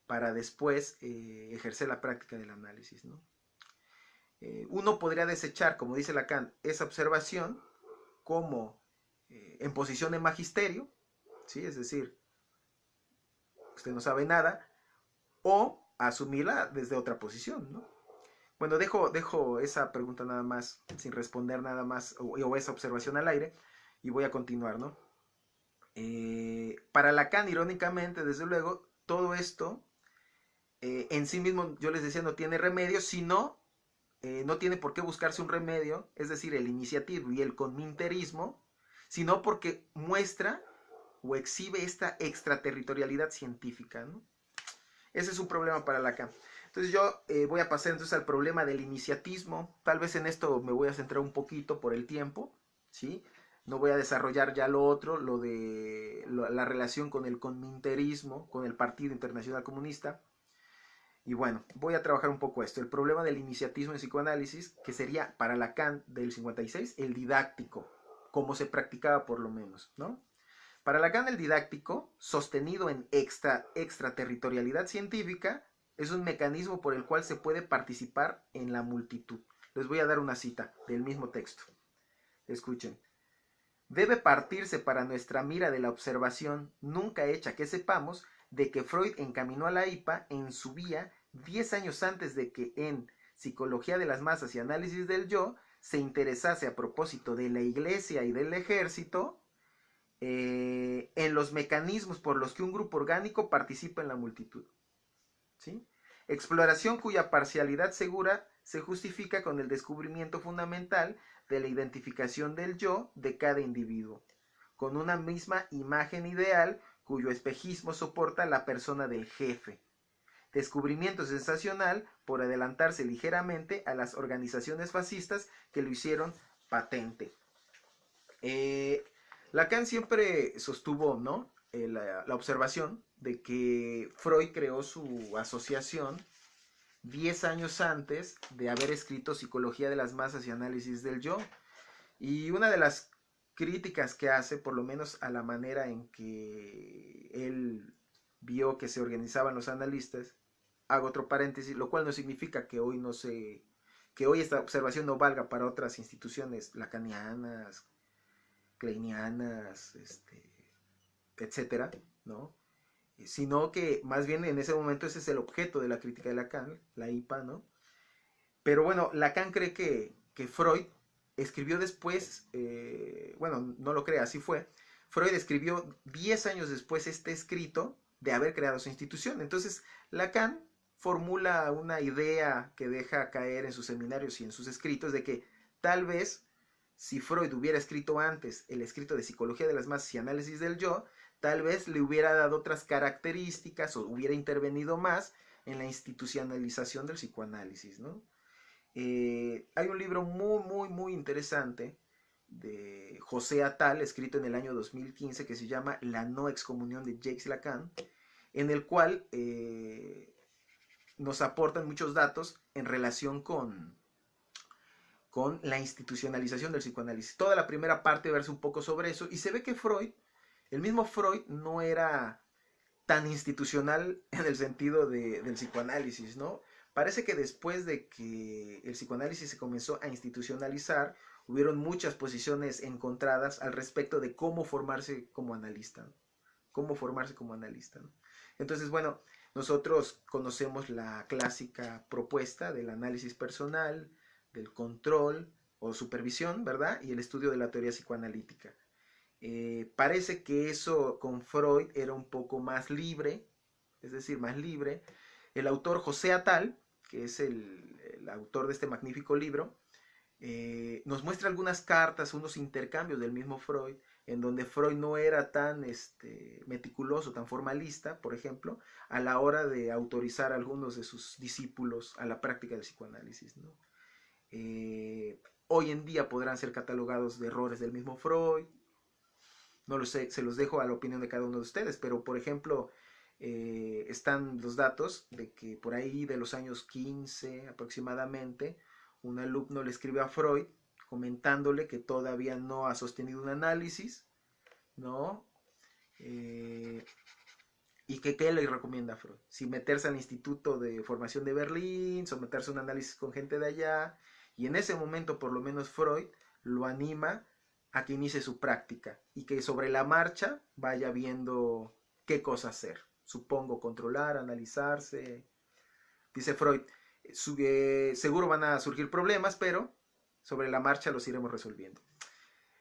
para después ejercer la práctica del análisis, ¿no? Uno podría desechar, como dice Lacan, esa observación como en posición de magisterio, ¿sí?, es decir, usted no sabe nada, o asumirla desde otra posición, ¿no? Bueno, dejo esa pregunta nada más, sin responder nada más, o esa observación al aire, y voy a continuar, ¿no? Para Lacan, irónicamente, desde luego, todo esto en sí mismo, yo les decía, no tiene remedio, sino no tiene por qué buscarse un remedio, es decir, el iniciativo y el cominterismo, sino porque muestra o exhibe esta extraterritorialidad científica, ¿no? Ese es un problema para Lacan. Entonces yo voy a pasar entonces al problema del iniciatismo. Tal vez en esto me voy a centrar un poquito por el tiempo, ¿sí? No voy a desarrollar ya lo otro, lo de la relación con el cominterismo, con el Partido Internacional Comunista. Y bueno, voy a trabajar un poco esto. El problema del iniciatismo en psicoanálisis, que sería para Lacan del 56, el didáctico, como se practicaba por lo menos, ¿no? Para Lacan el didáctico, sostenido en extraterritorialidad científica, es un mecanismo por el cual se puede participar en la multitud. Les voy a dar una cita del mismo texto. Escuchen. Debe partirse para nuestra mira de la observación nunca hecha que sepamos de que Freud encaminó a la IPA en su vía 10 años antes de que en Psicología de las Masas y Análisis del Yo se interesase a propósito de la Iglesia y del ejército en los mecanismos por los que un grupo orgánico participa en la multitud. ¿Sí? Exploración cuya parcialidad segura se justifica con el descubrimiento fundamental de la identificación del yo de cada individuo, con una misma imagen ideal cuyo espejismo soporta la persona del jefe. Descubrimiento sensacional por adelantarse ligeramente a las organizaciones fascistas que lo hicieron patente. Lacan siempre sostuvo, ¿no? La observación de que Freud creó su asociación 10 años antes de haber escrito Psicología de las Masas y Análisis del Yo. Y una de las críticas que hace, por lo menos a la manera en que él vio que se organizaban los analistas, hago otro paréntesis, lo cual no significa que hoy no se, que hoy esta observación no valga para otras instituciones lacanianas, kleinianas, etcétera, ¿no? Sino que más bien en ese momento ese es el objeto de la crítica de Lacan, la IPA, ¿no? Pero bueno, Lacan cree que Freud escribió después, bueno, no lo cree, así fue, Freud escribió 10 años después este escrito de haber creado su institución. Entonces, Lacan formula una idea que deja caer en sus seminarios y en sus escritos de que tal vez si Freud hubiera escrito antes el escrito de Psicología de las Masas y Análisis del Yo, tal vez le hubiera dado otras características o hubiera intervenido más en la institucionalización del psicoanálisis, ¿no? Hay un libro muy interesante de José Attal, escrito en el año 2015, que se llama La no excomunión de Jacques Lacan, en el cual nos aportan muchos datos en relación con la institucionalización del psicoanálisis. Toda la primera parte versa un poco sobre eso y se ve que Freud, el mismo Freud, no era tan institucional en el sentido del psicoanálisis, ¿no? Parece que después de que el psicoanálisis se comenzó a institucionalizar, hubieron muchas posiciones encontradas al respecto de cómo formarse como analista, ¿no? Cómo formarse como analista, ¿no? Entonces, bueno, nosotros conocemos la clásica propuesta del análisis personal, del control o supervisión, ¿verdad? Y el estudio de la teoría psicoanalítica. Parece que eso con Freud era un poco más libre, es decir, más libre. El autor José Attal, que es el autor de este magnífico libro, nos muestra algunas cartas, unos intercambios del mismo Freud, en donde Freud no era tan meticuloso, tan formalista, por ejemplo, a la hora de autorizar a algunos de sus discípulos a la práctica del psicoanálisis, ¿no? Hoy en día podrán ser catalogados de errores del mismo Freud, no lo sé, se los dejo a la opinión de cada uno de ustedes, pero por ejemplo, están los datos de que por ahí de los años 15 aproximadamente, un alumno le escribe a Freud comentándole que todavía no ha sostenido un análisis, ¿no? ¿Y qué le recomienda a Freud? Si meterse al Instituto de Formación de Berlín, someterse a un análisis con gente de allá, y en ese momento por lo menos Freud lo anima a que inicie su práctica y que sobre la marcha vaya viendo qué cosa hacer. Supongo controlar, analizarse. Dice Freud, seguro van a surgir problemas, pero sobre la marcha los iremos resolviendo.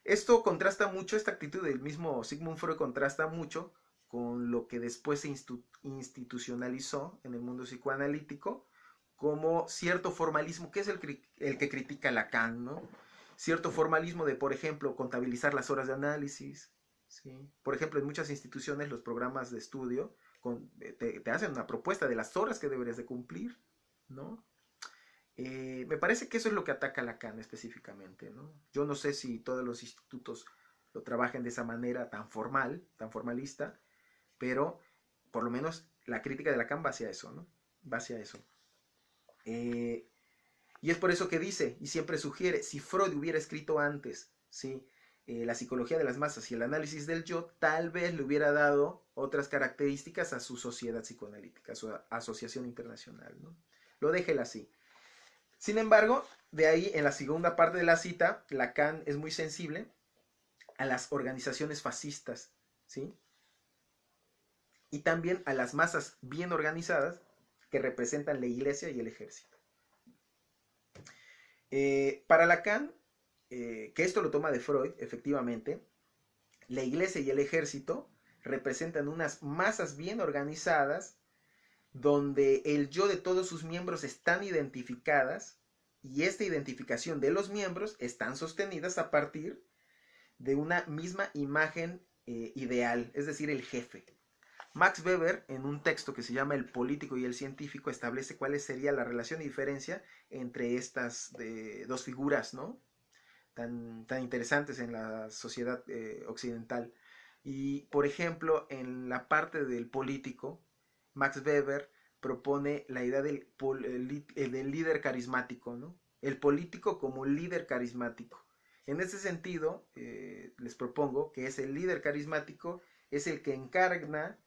Esto contrasta mucho, esta actitud del mismo Sigmund Freud contrasta mucho con lo que después se institucionalizó en el mundo psicoanalítico como cierto formalismo, que es el que critica Lacan, ¿no? Cierto formalismo de, por ejemplo, contabilizar las horas de análisis, ¿sí? Por ejemplo, en muchas instituciones los programas de estudio te hacen una propuesta de las horas que deberías de cumplir, ¿no? Me parece que eso es lo que ataca Lacan específicamente, ¿no? Yo no sé si todos los institutos lo trabajan de esa manera tan formal, tan formalista, pero por lo menos la crítica de Lacan va hacia eso, ¿no? Va hacia eso. Y es por eso que dice, y siempre sugiere, si Freud hubiera escrito antes, ¿sí? La psicología de las masas y el análisis del yo, tal vez le hubiera dado otras características a su sociedad psicoanalítica, a su asociación internacional, ¿no? Lo deja él así. Sin embargo, de ahí en la segunda parte de la cita, Lacan es muy sensible a las organizaciones fascistas, ¿sí? Y también a las masas bien organizadas que representan la iglesia y el ejército. Para Lacan, que esto lo toma de Freud, efectivamente, la iglesia y el ejército representan unas masas bien organizadas donde el yo de todos sus miembros están identificadas y esta identificación de los miembros están sostenidas a partir de una misma imagen ideal, es decir, el jefe. Max Weber, en un texto que se llama El político y el científico, establece cuál sería la relación y diferencia entre estas dos figuras, ¿no? Tan interesantes en la sociedad occidental. Y, por ejemplo, en la parte del político, Max Weber propone la idea del líder carismático, ¿no? El político como líder carismático. En ese sentido, les propongo que ese líder carismático es el que encarna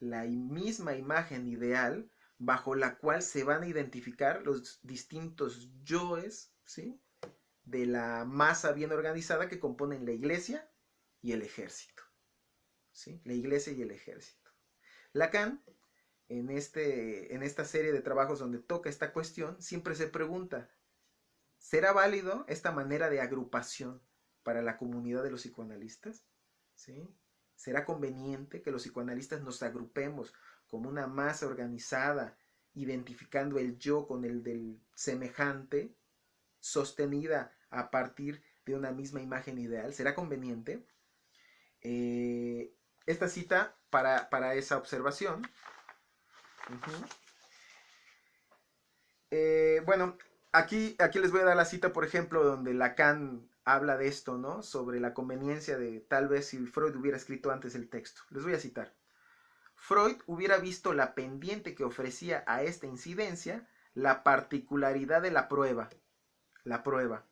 la misma imagen ideal bajo la cual se van a identificar los distintos yoes, ¿sí?, de la masa bien organizada que componen la iglesia y el ejército, ¿sí? La iglesia y el ejército. Lacan, en esta serie de trabajos donde toca esta cuestión, siempre se pregunta, ¿será válido esta manera de agrupación para la comunidad de los psicoanalistas? ¿Sí? ¿Será conveniente que los psicoanalistas nos agrupemos como una masa organizada, identificando el yo con el del semejante, sostenida a partir de una misma imagen ideal? ¿Será conveniente? Esta cita para esa observación. Uh-huh. Bueno, aquí les voy a dar la cita, por ejemplo, donde Lacan habla de esto, ¿no? Sobre la conveniencia de tal vez si Freud hubiera escrito antes el texto. Les voy a citar. Freud hubiera visto la pendiente que ofrecía a esta incidencia la particularidad de la prueba. La prueba.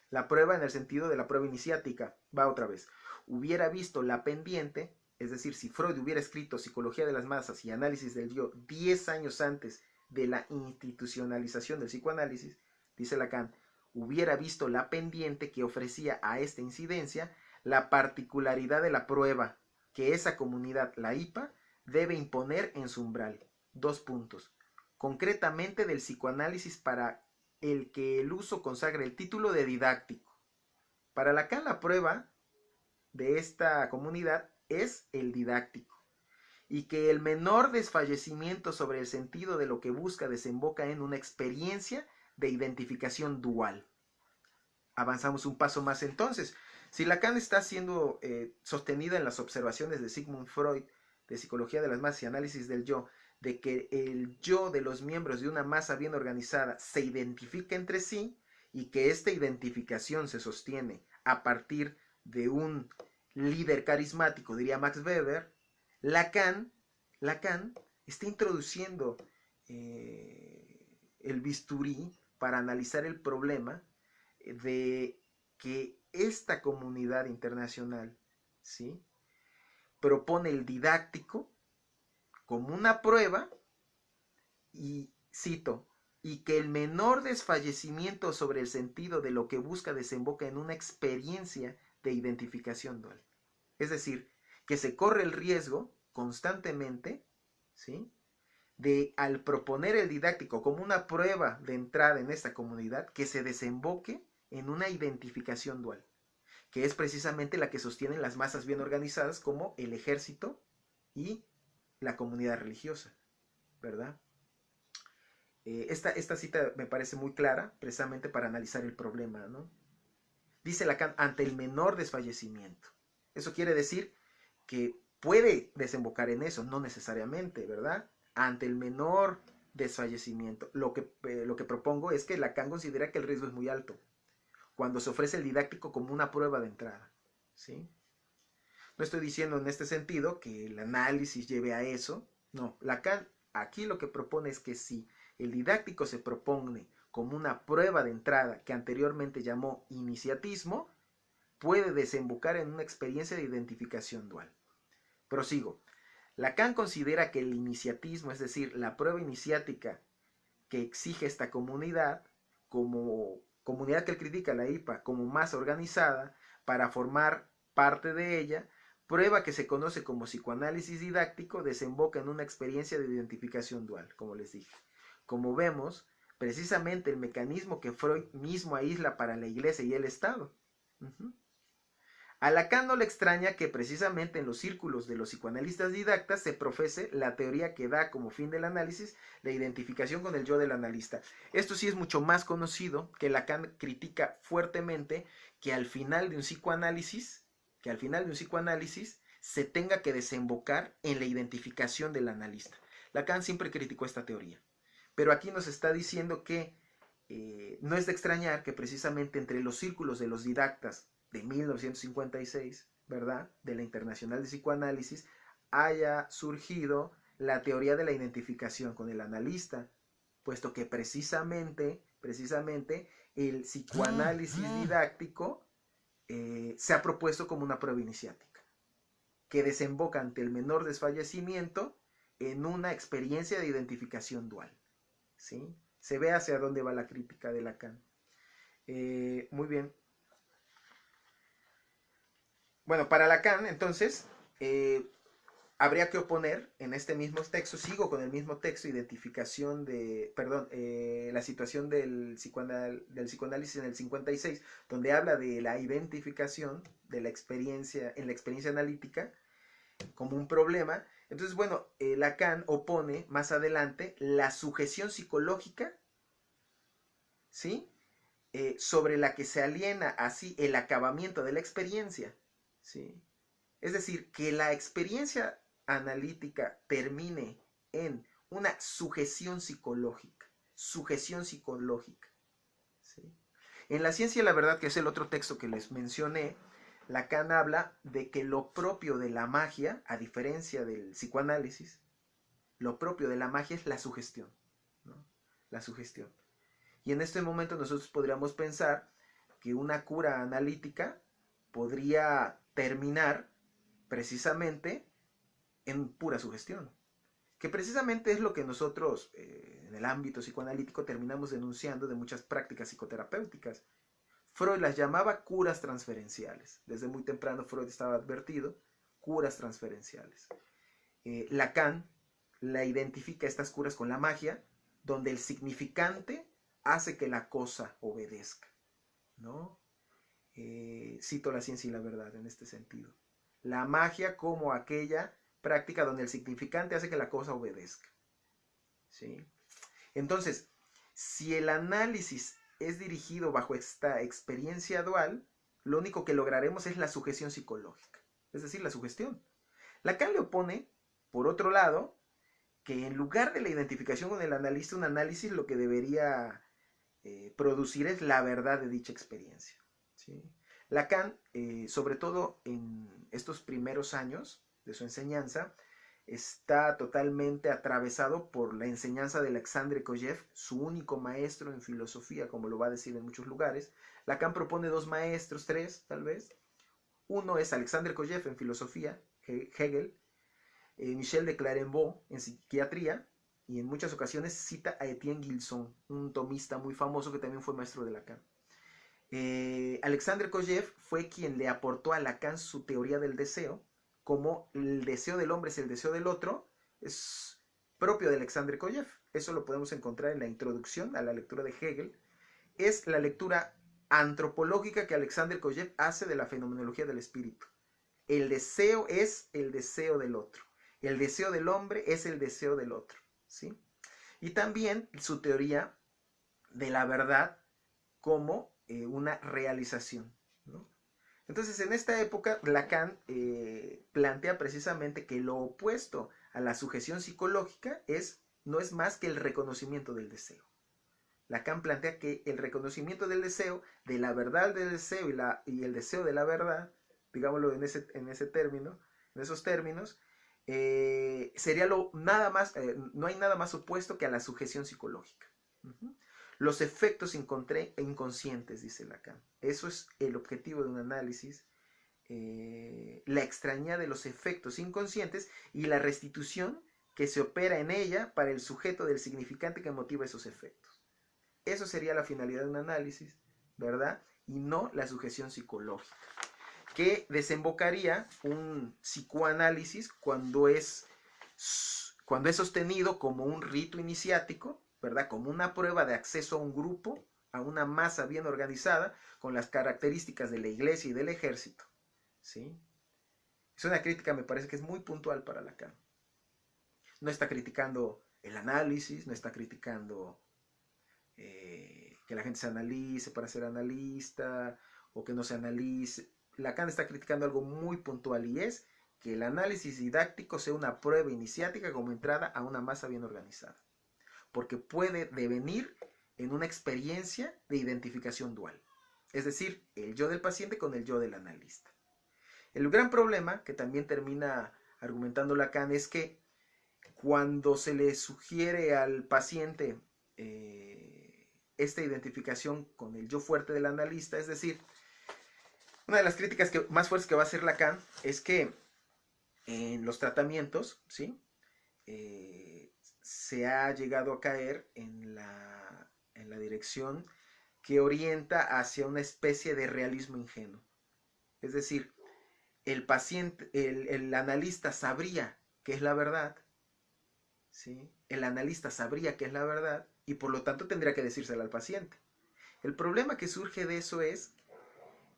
La prueba en el sentido de la prueba iniciática. Va otra vez. Hubiera visto la pendiente, es decir, si Freud hubiera escrito Psicología de las Masas y Análisis del Yo 10 años antes de la institucionalización del psicoanálisis, dice Lacan, hubiera visto la pendiente que ofrecía a esta incidencia la particularidad de la prueba que esa comunidad, la IPA, debe imponer en su umbral. 2 puntos. Concretamente del psicoanálisis para el que el uso consagra el título de didáctico. Para Lacan la prueba de esta comunidad es el didáctico, y que el menor desfallecimiento sobre el sentido de lo que busca desemboca en una experiencia de identificación dual. Avanzamos un paso más entonces. Si Lacan está siendo sostenida en las observaciones de Sigmund Freud, de Psicología de las Masas y Análisis del Yo, de que el yo de los miembros de una masa bien organizada se identifica entre sí y que esta identificación se sostiene a partir de un líder carismático, diría Max Weber, Lacan está introduciendo el bisturí para analizar el problema de que esta comunidad internacional, ¿sí?, propone el didáctico como una prueba y, cito, y que el menor desfallecimiento sobre el sentido de lo que busca desemboca en una experiencia de identificación dual. Es decir, que se corre el riesgo constantemente, ¿sí?, de, al proponer el didáctico como una prueba de entrada en esta comunidad, que se desemboque en una identificación dual, que es precisamente la que sostienen las masas bien organizadas como el ejército y la comunidad religiosa, ¿verdad? Esta cita me parece muy clara, precisamente para analizar el problema, ¿no? Dice Lacan, ante el menor desfallecimiento. Eso quiere decir que puede desembocar en eso, no necesariamente, ¿verdad? Ante el menor desfallecimiento. Lo que propongo es que Lacan considera que el riesgo es muy alto cuando se ofrece el didáctico como una prueba de entrada, ¿sí? No estoy diciendo en este sentido que el análisis lleve a eso, no. Lacan aquí lo que propone es que si el didáctico se propone como una prueba de entrada que anteriormente llamó iniciatismo, puede desembocar en una experiencia de identificación dual. Prosigo. Lacan considera que el iniciatismo, es decir, la prueba iniciática que exige esta comunidad, como comunidad que él critica, la IPA, como masa organizada para formar parte de ella, prueba que se conoce como psicoanálisis didáctico desemboca en una experiencia de identificación dual, como les dije. Como vemos, precisamente el mecanismo que Freud mismo aísla para la Iglesia y el Estado. A Lacan no le extraña que precisamente en los círculos de los psicoanalistas didactas se profese la teoría que da como fin del análisis la identificación con el yo del analista. Esto sí es mucho más conocido, que Lacan critica fuertemente que al final de un psicoanálisis, se tenga que desembocar en la identificación del analista. Lacan siempre criticó esta teoría, pero aquí nos está diciendo que no es de extrañar que precisamente entre los círculos de los didactas de 1956, ¿verdad?, de la Internacional de Psicoanálisis, haya surgido la teoría de la identificación con el analista, puesto que precisamente el psicoanálisis didáctico se ha propuesto como una prueba iniciática, que desemboca ante el menor desfallecimiento en una experiencia de identificación dual, ¿sí? Se ve hacia dónde va la crítica de Lacan. Muy bien. Bueno, para Lacan, entonces, habría que oponer en este mismo texto, sigo con el mismo texto, identificación de, perdón, la situación del psicoanálisis en el 56, donde habla de la identificación de la experiencia, en la experiencia analítica, como un problema. Entonces, bueno, Lacan opone más adelante la sujeción psicológica, ¿sí?, sobre la que se aliena así el acabamiento de la experiencia, ¿sí? Es decir, que la experiencia analítica termine en una sujeción psicológica, ¿sí? En La ciencia y la verdad, que es el otro texto que les mencioné, Lacan habla de que lo propio de la magia, a diferencia del psicoanálisis, lo propio de la magia es la sugestión, ¿no? La sugestión. Y en este momento nosotros podríamos pensar que una cura analítica podría terminar precisamente en pura sugestión, que precisamente es lo que nosotros en el ámbito psicoanalítico terminamos denunciando de muchas prácticas psicoterapéuticas. Freud las llamaba curas transferenciales. Desde muy temprano Freud estaba advertido, curas transferenciales. Lacan la identifica estas curas con la magia, donde el significante hace que la cosa obedezca, ¿no? Cito La ciencia y la verdad en este sentido. La magia como aquella práctica donde el significante hace que la cosa obedezca, ¿sí? Entonces, si el análisis es dirigido bajo esta experiencia dual, lo único que lograremos es la sujeción psicológica, es decir, la sugestión. Lacan le opone, por otro lado, que en lugar de la identificación con el analista, un análisis lo que debería producir es la verdad de dicha experiencia, ¿sí? Lacan, sobre todo en estos primeros años de su enseñanza, está totalmente atravesado por la enseñanza de Alexandre Kojev, su único maestro en filosofía, como lo va a decir en muchos lugares. Lacan propone dos maestros, tres tal vez. Uno es Alexandre Kojev en filosofía, Hegel, Michel de Clairvaux en psiquiatría, y en muchas ocasiones cita a Etienne Gilson, un tomista muy famoso que también fue maestro de Lacan. Alexandre Kojev fue quien le aportó a Lacan su teoría del deseo, como el deseo del hombre es el deseo del otro, es propio de Alexandre Kojev. Eso lo podemos encontrar en la introducción a la lectura de Hegel. Es la lectura antropológica que Alexandre Kojev hace de la fenomenología del espíritu. El deseo es el deseo del otro. El deseo del hombre es el deseo del otro, ¿sí? Y también su teoría de la verdad como una realización, ¿no? Entonces, en esta época, Lacan plantea precisamente que lo opuesto a la sujeción psicológica no es más que el reconocimiento del deseo. Lacan plantea que el reconocimiento del deseo, de la verdad del deseo y el deseo de la verdad, digámoslo en esos términos, sería nada más, no hay nada más opuesto que a la sujeción psicológica. Los efectos inconscientes, dice Lacan. Eso es el objetivo de un análisis, la extrañeza de los efectos inconscientes y la restitución que se opera en ella para el sujeto del significante que motiva esos efectos. Eso sería la finalidad de un análisis, ¿verdad? Y no la sujeción psicológica, que desembocaría un psicoanálisis cuando es sostenido como un rito iniciático, ¿verdad? Como una prueba de acceso a un grupo, a una masa bien organizada, con las características de la iglesia y del ejército, ¿sí? Es una crítica, me parece que es muy puntual para Lacan. No está criticando el análisis, no está criticando que la gente se analice para ser analista, o que no se analice. Lacan está criticando algo muy puntual, y es que el análisis didáctico sea una prueba iniciática como entrada a una masa bien organizada, porque puede devenir en una experiencia de identificación dual, es decir, el yo del paciente con el yo del analista. El gran problema, que también termina argumentando Lacan, es que cuando se le sugiere al paciente esta identificación con el yo fuerte del analista, es decir, una de las críticas más fuertes que va a hacer Lacan es que en los tratamientos, ¿sí? Se ha llegado a caer en la dirección que orienta hacia una especie de realismo ingenuo. Es decir, el paciente, el analista sabría que es la verdad, ¿sí? El analista sabría que es la verdad y por lo tanto tendría que decírsela al paciente. El problema que surge de eso es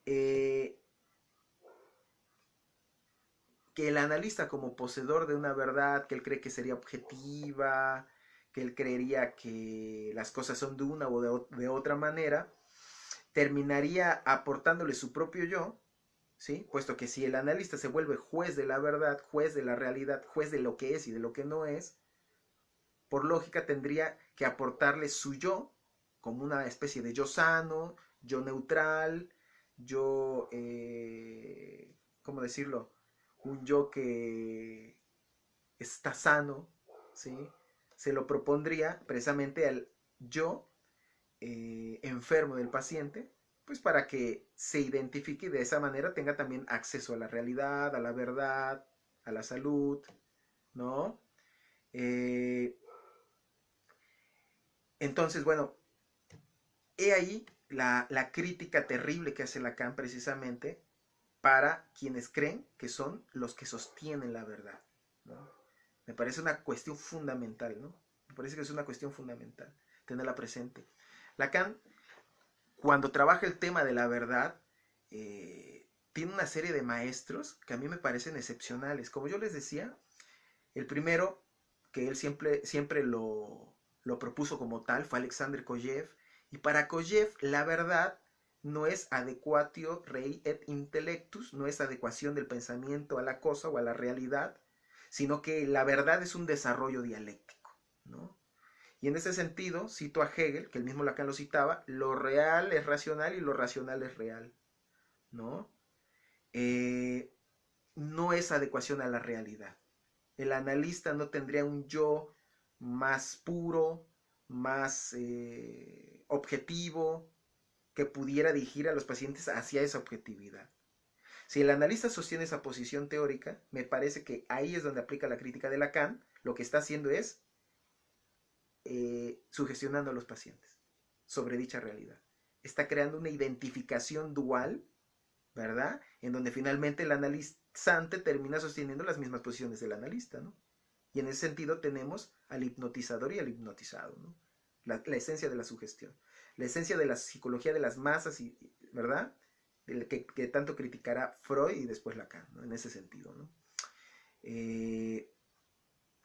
que el analista, como poseedor de una verdad que él cree que sería objetiva, que él creería que las cosas son de una o de otra manera, terminaría aportándole su propio yo, ¿sí? Puesto que si el analista se vuelve juez de la verdad, juez de la realidad, juez de lo que es y de lo que no es, por lógica tendría que aportarle su yo como una especie de yo sano, yo neutral, yo, ¿cómo decirlo? Un yo que está sano, ¿sí? Se lo propondría precisamente al yo enfermo del paciente, pues para que se identifique y de esa manera tenga también acceso a la realidad, a la verdad, a la salud, ¿no? Entonces, bueno, he ahí la crítica terrible que hace Lacan precisamente para quienes creen que son los que sostienen la verdad, ¿no? Me parece una cuestión fundamental, ¿no? Me parece que es una cuestión fundamental tenerla presente. Lacan, cuando trabaja el tema de la verdad, tiene una serie de maestros que a mí me parecen excepcionales. Como yo les decía, el primero, que él siempre lo propuso como tal, fue Alexandre Kojev. Y para Kojev, la verdad no es adequatio rei et intellectus, no es adecuación del pensamiento a la cosa o a la realidad, sino que la verdad es un desarrollo dialéctico, ¿no? Y en ese sentido, cito a Hegel, que el mismo Lacan lo citaba, lo real es racional y lo racional es real, ¿no? No es adecuación a la realidad. El analista no tendría un yo más puro, más objetivo, que pudiera dirigir a los pacientes hacia esa objetividad. Si el analista sostiene esa posición teórica, me parece que ahí es donde aplica la crítica de Lacan. Lo que está haciendo es sugestionando a los pacientes sobre dicha realidad. Está creando una identificación dual, ¿verdad? En donde finalmente el analizante termina sosteniendo las mismas posiciones del analista, ¿no? Y en ese sentido tenemos al hipnotizador y al hipnotizado, ¿no? La esencia de la sugestión, la esencia de la psicología de las masas, ¿verdad? Que tanto criticará Freud y después Lacan, ¿no? En ese sentido, ¿no?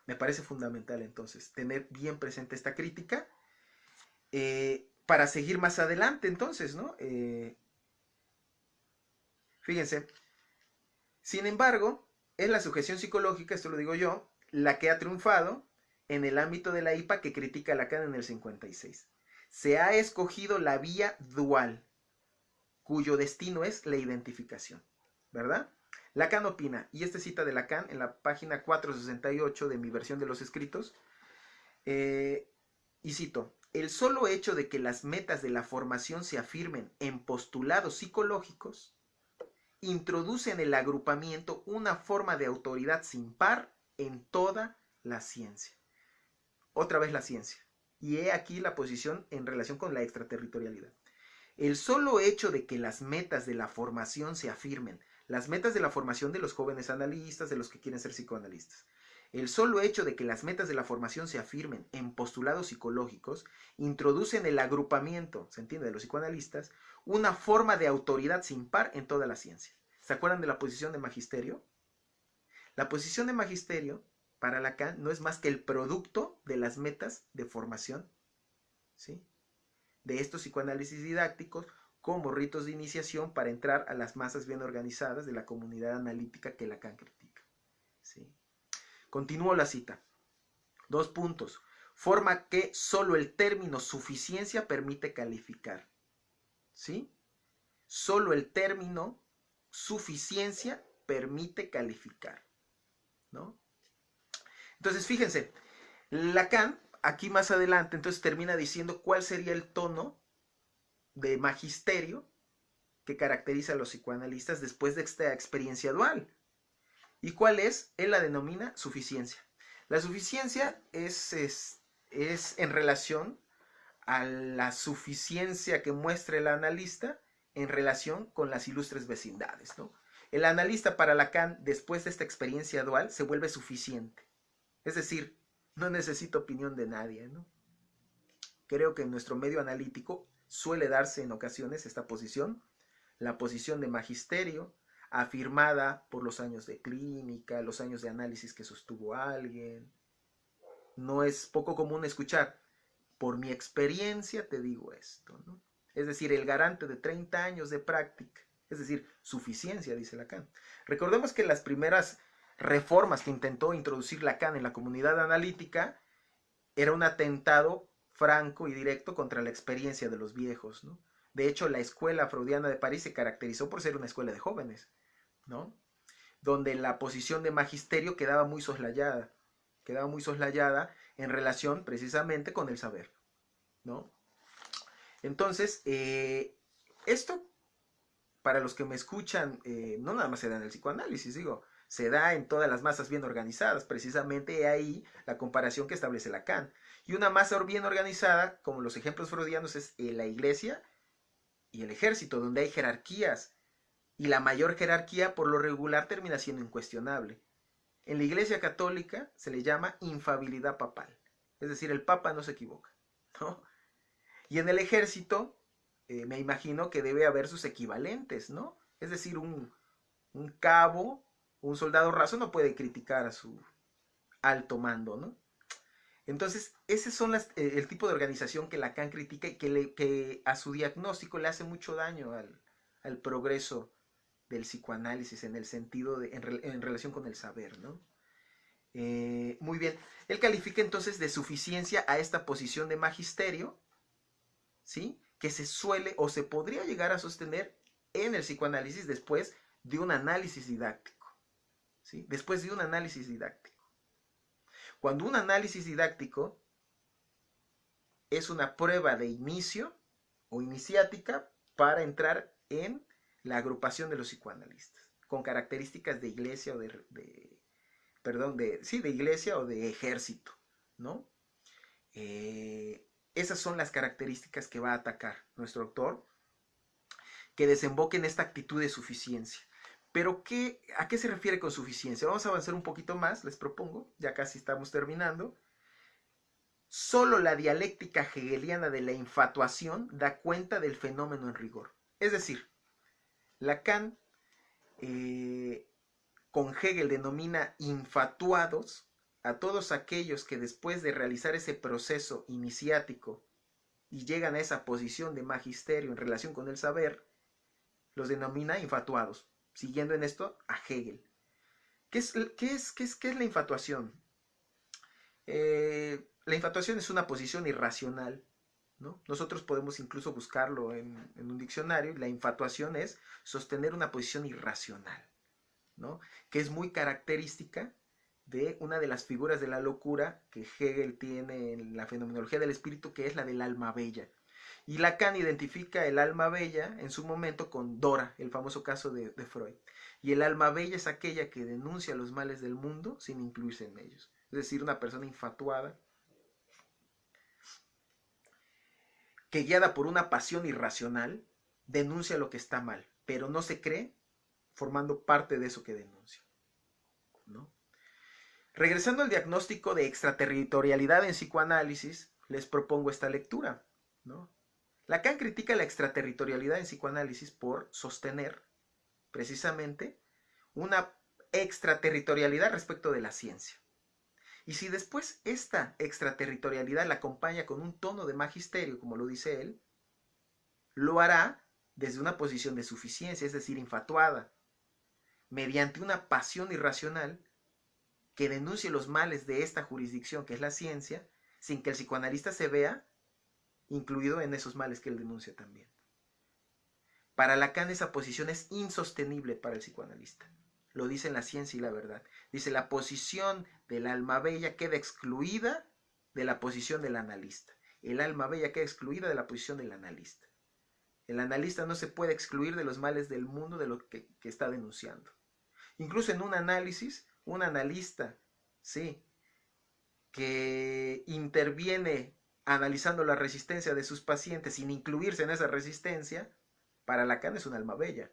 Me parece fundamental entonces tener bien presente esta crítica para seguir más adelante entonces, ¿no? Fíjense, sin embargo, es la sujeción psicológica, esto lo digo yo, la que ha triunfado en el ámbito de la IPA que critica Lacan en el 56. Se ha escogido la vía dual, cuyo destino es la identificación, ¿verdad? Lacan opina, y esta cita de Lacan en la página 468 de mi versión de los escritos, y cito, el solo hecho de que las metas de la formación se afirmen en postulados psicológicos introduce en el agrupamiento una forma de autoridad sin par en toda la ciencia. Otra vez la ciencia. Y he aquí la posición en relación con la extraterritorialidad. El solo hecho de que las metas de la formación se afirmen, las metas de la formación de los jóvenes analistas, de los que quieren ser psicoanalistas, el solo hecho de que las metas de la formación se afirmen en postulados psicológicos, introducen el agrupamiento, ¿se entiende?, de los psicoanalistas, una forma de autoridad sin par en toda la ciencia. ¿Se acuerdan de la posición de magisterio? La posición de magisterio para Lacan no es más que el producto de las metas de formación, ¿sí?, de estos psicoanálisis didácticos como ritos de iniciación para entrar a las masas bien organizadas de la comunidad analítica que Lacan critica, ¿sí? Continúo la cita. 2 puntos. Forma que solo el término suficiencia permite calificar, ¿sí? Solo el término suficiencia permite calificar, ¿no? Entonces, fíjense, Lacan, aquí más adelante, entonces termina diciendo cuál sería el tono de magisterio que caracteriza a los psicoanalistas después de esta experiencia dual. ¿Y cuál es? Él la denomina suficiencia. La suficiencia es en relación a la suficiencia que muestra el analista en relación con las ilustres vecindades, ¿no? El analista para Lacan, después de esta experiencia dual, se vuelve suficiente. Es decir, no necesita opinión de nadie, ¿no? Creo que en nuestro medio analítico suele darse en ocasiones esta posición, la posición de magisterio, afirmada por los años de clínica, los años de análisis que sostuvo alguien. No es poco común escuchar, por mi experiencia te digo esto, ¿no? Es decir, el garante de 30 años de práctica, es decir, suficiencia, dice Lacan. Recordemos que las primeras reformas que intentó introducir Lacan en la comunidad analítica era un atentado franco y directo contra la experiencia de los viejos, ¿no? De hecho, la escuela freudiana de París se caracterizó por ser una escuela de jóvenes, ¿no? Donde la posición de magisterio quedaba muy soslayada en relación precisamente con el saber, ¿no? Entonces, esto, para los que me escuchan, no nada más se da en el psicoanálisis, digo, se da en todas las masas bien organizadas, precisamente ahí la comparación que establece Lacan. Y una masa bien organizada, como los ejemplos freudianos, es la iglesia y el ejército, donde hay jerarquías, y la mayor jerarquía por lo regular termina siendo incuestionable. En la Iglesia Católica se le llama infabilidad papal, es decir, el Papa no se equivoca, ¿no? Y en el ejército, me imagino que debe haber sus equivalentes, ¿no? Es decir, un cabo, un soldado raso no puede criticar a su alto mando, ¿no? Entonces, ese son el tipo de organización que Lacan critica y que a su diagnóstico le hace mucho daño al progreso del psicoanálisis en el sentido en relación con el saber, ¿no? Muy bien. Él califica entonces de suficiencia a esta posición de magisterio, ¿sí?, que se suele o se podría llegar a sostener en el psicoanálisis después de un análisis didáctico, ¿sí? Después de un análisis didáctico. Cuando un análisis didáctico es una prueba de inicio o iniciática para entrar en la agrupación de los psicoanalistas, con características de iglesia o de iglesia o de ejército, ¿no? Esas son las características que va a atacar nuestro autor, que desemboquen en esta actitud de suficiencia. Pero ¿a qué se refiere con suficiencia? Vamos a avanzar un poquito más, les propongo, ya casi estamos terminando. Solo la dialéctica hegeliana de la infatuación da cuenta del fenómeno en rigor. Es decir, Lacan con Hegel denomina infatuados a todos aquellos que después de realizar ese proceso iniciático y llegan a esa posición de magisterio en relación con el saber, los denomina infatuados, siguiendo en esto a Hegel. ¿Qué es la infatuación? La infatuación es una posición irracional, ¿no? Nosotros podemos incluso buscarlo en un diccionario. La infatuación es sostener una posición irracional, ¿no?, que es muy característica de una de las figuras de la locura que Hegel tiene en la fenomenología del espíritu, que es la del alma bella. Y Lacan identifica el alma bella en su momento con Dora, el famoso caso de Freud. Y el alma bella es aquella que denuncia los males del mundo sin incluirse en ellos. Es decir, una persona infatuada que guiada por una pasión irracional, denuncia lo que está mal, pero no se cree formando parte de eso que denuncia, ¿no? Regresando al diagnóstico de extraterritorialidad en psicoanálisis, les propongo esta lectura, ¿no? Lacan critica la extraterritorialidad en psicoanálisis por sostener precisamente una extraterritorialidad respecto de la ciencia. Y si después esta extraterritorialidad la acompaña con un tono de magisterio, como lo dice él, lo hará desde una posición de suficiencia, es decir, infatuada, mediante una pasión irracional que denuncie los males de esta jurisdicción que es la ciencia, sin que el psicoanalista se vea incluido en esos males que él denuncia también. Para Lacan esa posición es insostenible para el psicoanalista. Lo dice en La ciencia y la verdad. Dice, la posición del alma bella queda excluida de la posición del analista. El alma bella queda excluida de la posición del analista. El analista no se puede excluir de los males del mundo de lo que está denunciando. Incluso en un análisis, un analista, sí, que interviene analizando la resistencia de sus pacientes sin incluirse en esa resistencia, para Lacan es un alma bella.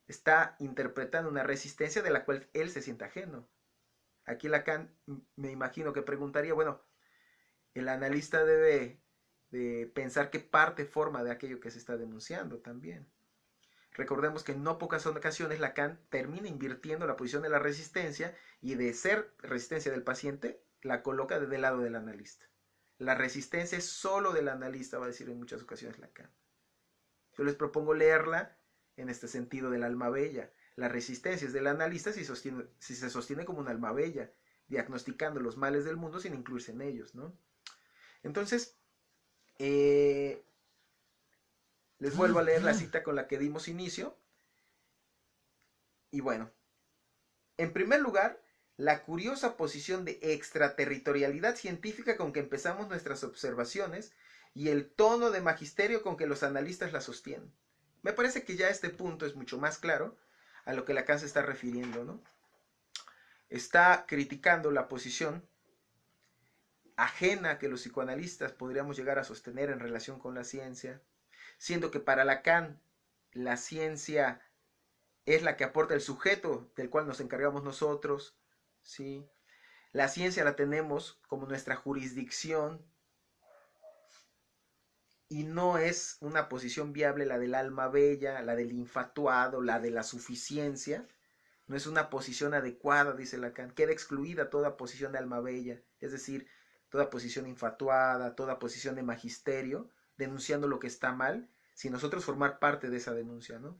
Está interpretando una resistencia de la cual él se siente ajeno. Aquí Lacan me imagino que preguntaría, bueno, el analista debe de pensar qué parte forma de aquello que se está denunciando también. Recordemos que en no pocas ocasiones Lacan termina invirtiendo la posición de la resistencia y de ser resistencia del paciente, la coloca del lado del analista. La resistencia es solo del analista, va a decir en muchas ocasiones Lacan. Yo les propongo leerla en este sentido del alma bella. La resistencia es del analista si se sostiene como un alma bella, diagnosticando los males del mundo sin incluirse en ellos, ¿no? Entonces, les vuelvo a leer la cita con la que dimos inicio. Y bueno, en primer lugar, la curiosa posición de extraterritorialidad científica con que empezamos nuestras observaciones y el tono de magisterio con que los analistas la sostienen. Me parece que ya este punto es mucho más claro a lo que Lacan se está refiriendo, ¿no? Está criticando la posición ajena que los psicoanalistas podríamos llegar a sostener en relación con la ciencia, siendo que para Lacan la ciencia es la que aporta el sujeto del cual nos encargamos nosotros, ¿sí? La ciencia la tenemos como nuestra jurisdicción y no es una posición viable la del alma bella, la del infatuado, la de la suficiencia. No es una posición adecuada, dice Lacan. Queda excluida toda posición de alma bella, es decir, toda posición infatuada, toda posición de magisterio, denunciando lo que está mal, sin nosotros formar parte de esa denuncia, ¿no?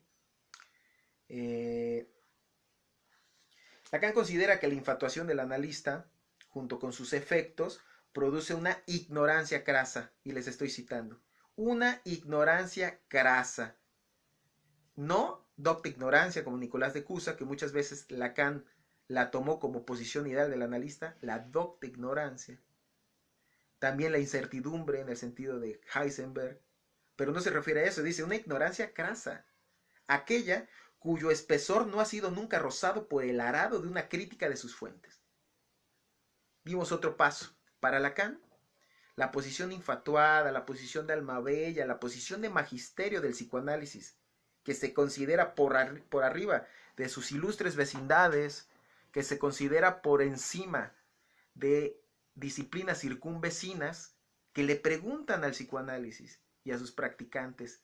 Lacan considera que la infatuación del analista, junto con sus efectos, produce una ignorancia crasa, y les estoy citando, una ignorancia crasa, no docta ignorancia como Nicolás de Cusa, que muchas veces Lacan la tomó como posición ideal del analista, la docta ignorancia, también la incertidumbre en el sentido de Heisenberg, pero no se refiere a eso, dice una ignorancia crasa, aquella cuyo espesor no ha sido nunca rozado por el arado de una crítica de sus fuentes. Dimos otro paso. Para Lacan, la posición infatuada, la posición de alma bella, la posición de magisterio del psicoanálisis, que se considera por arriba de sus ilustres vecindades, que se considera por encima de disciplinas circunvecinas, que le preguntan al psicoanálisis y a sus practicantes,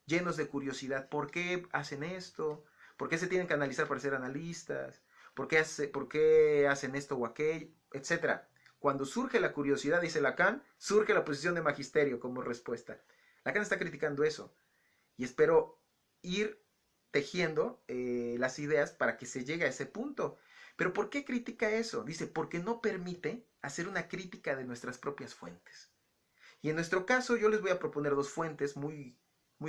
llenos de curiosidad, ¿por qué hacen esto? ¿Por qué se tienen que analizar para ser analistas? ¿Por qué hacen esto o aquello? Etcétera. Cuando surge la curiosidad, dice Lacan, surge la posición de magisterio como respuesta. Lacan está criticando eso. Y espero ir tejiendo las ideas para que se llegue a ese punto. Pero ¿por qué critica eso? Dice, porque no permite hacer una crítica de nuestras propias fuentes. Y en nuestro caso yo les voy a proponer dos fuentes muy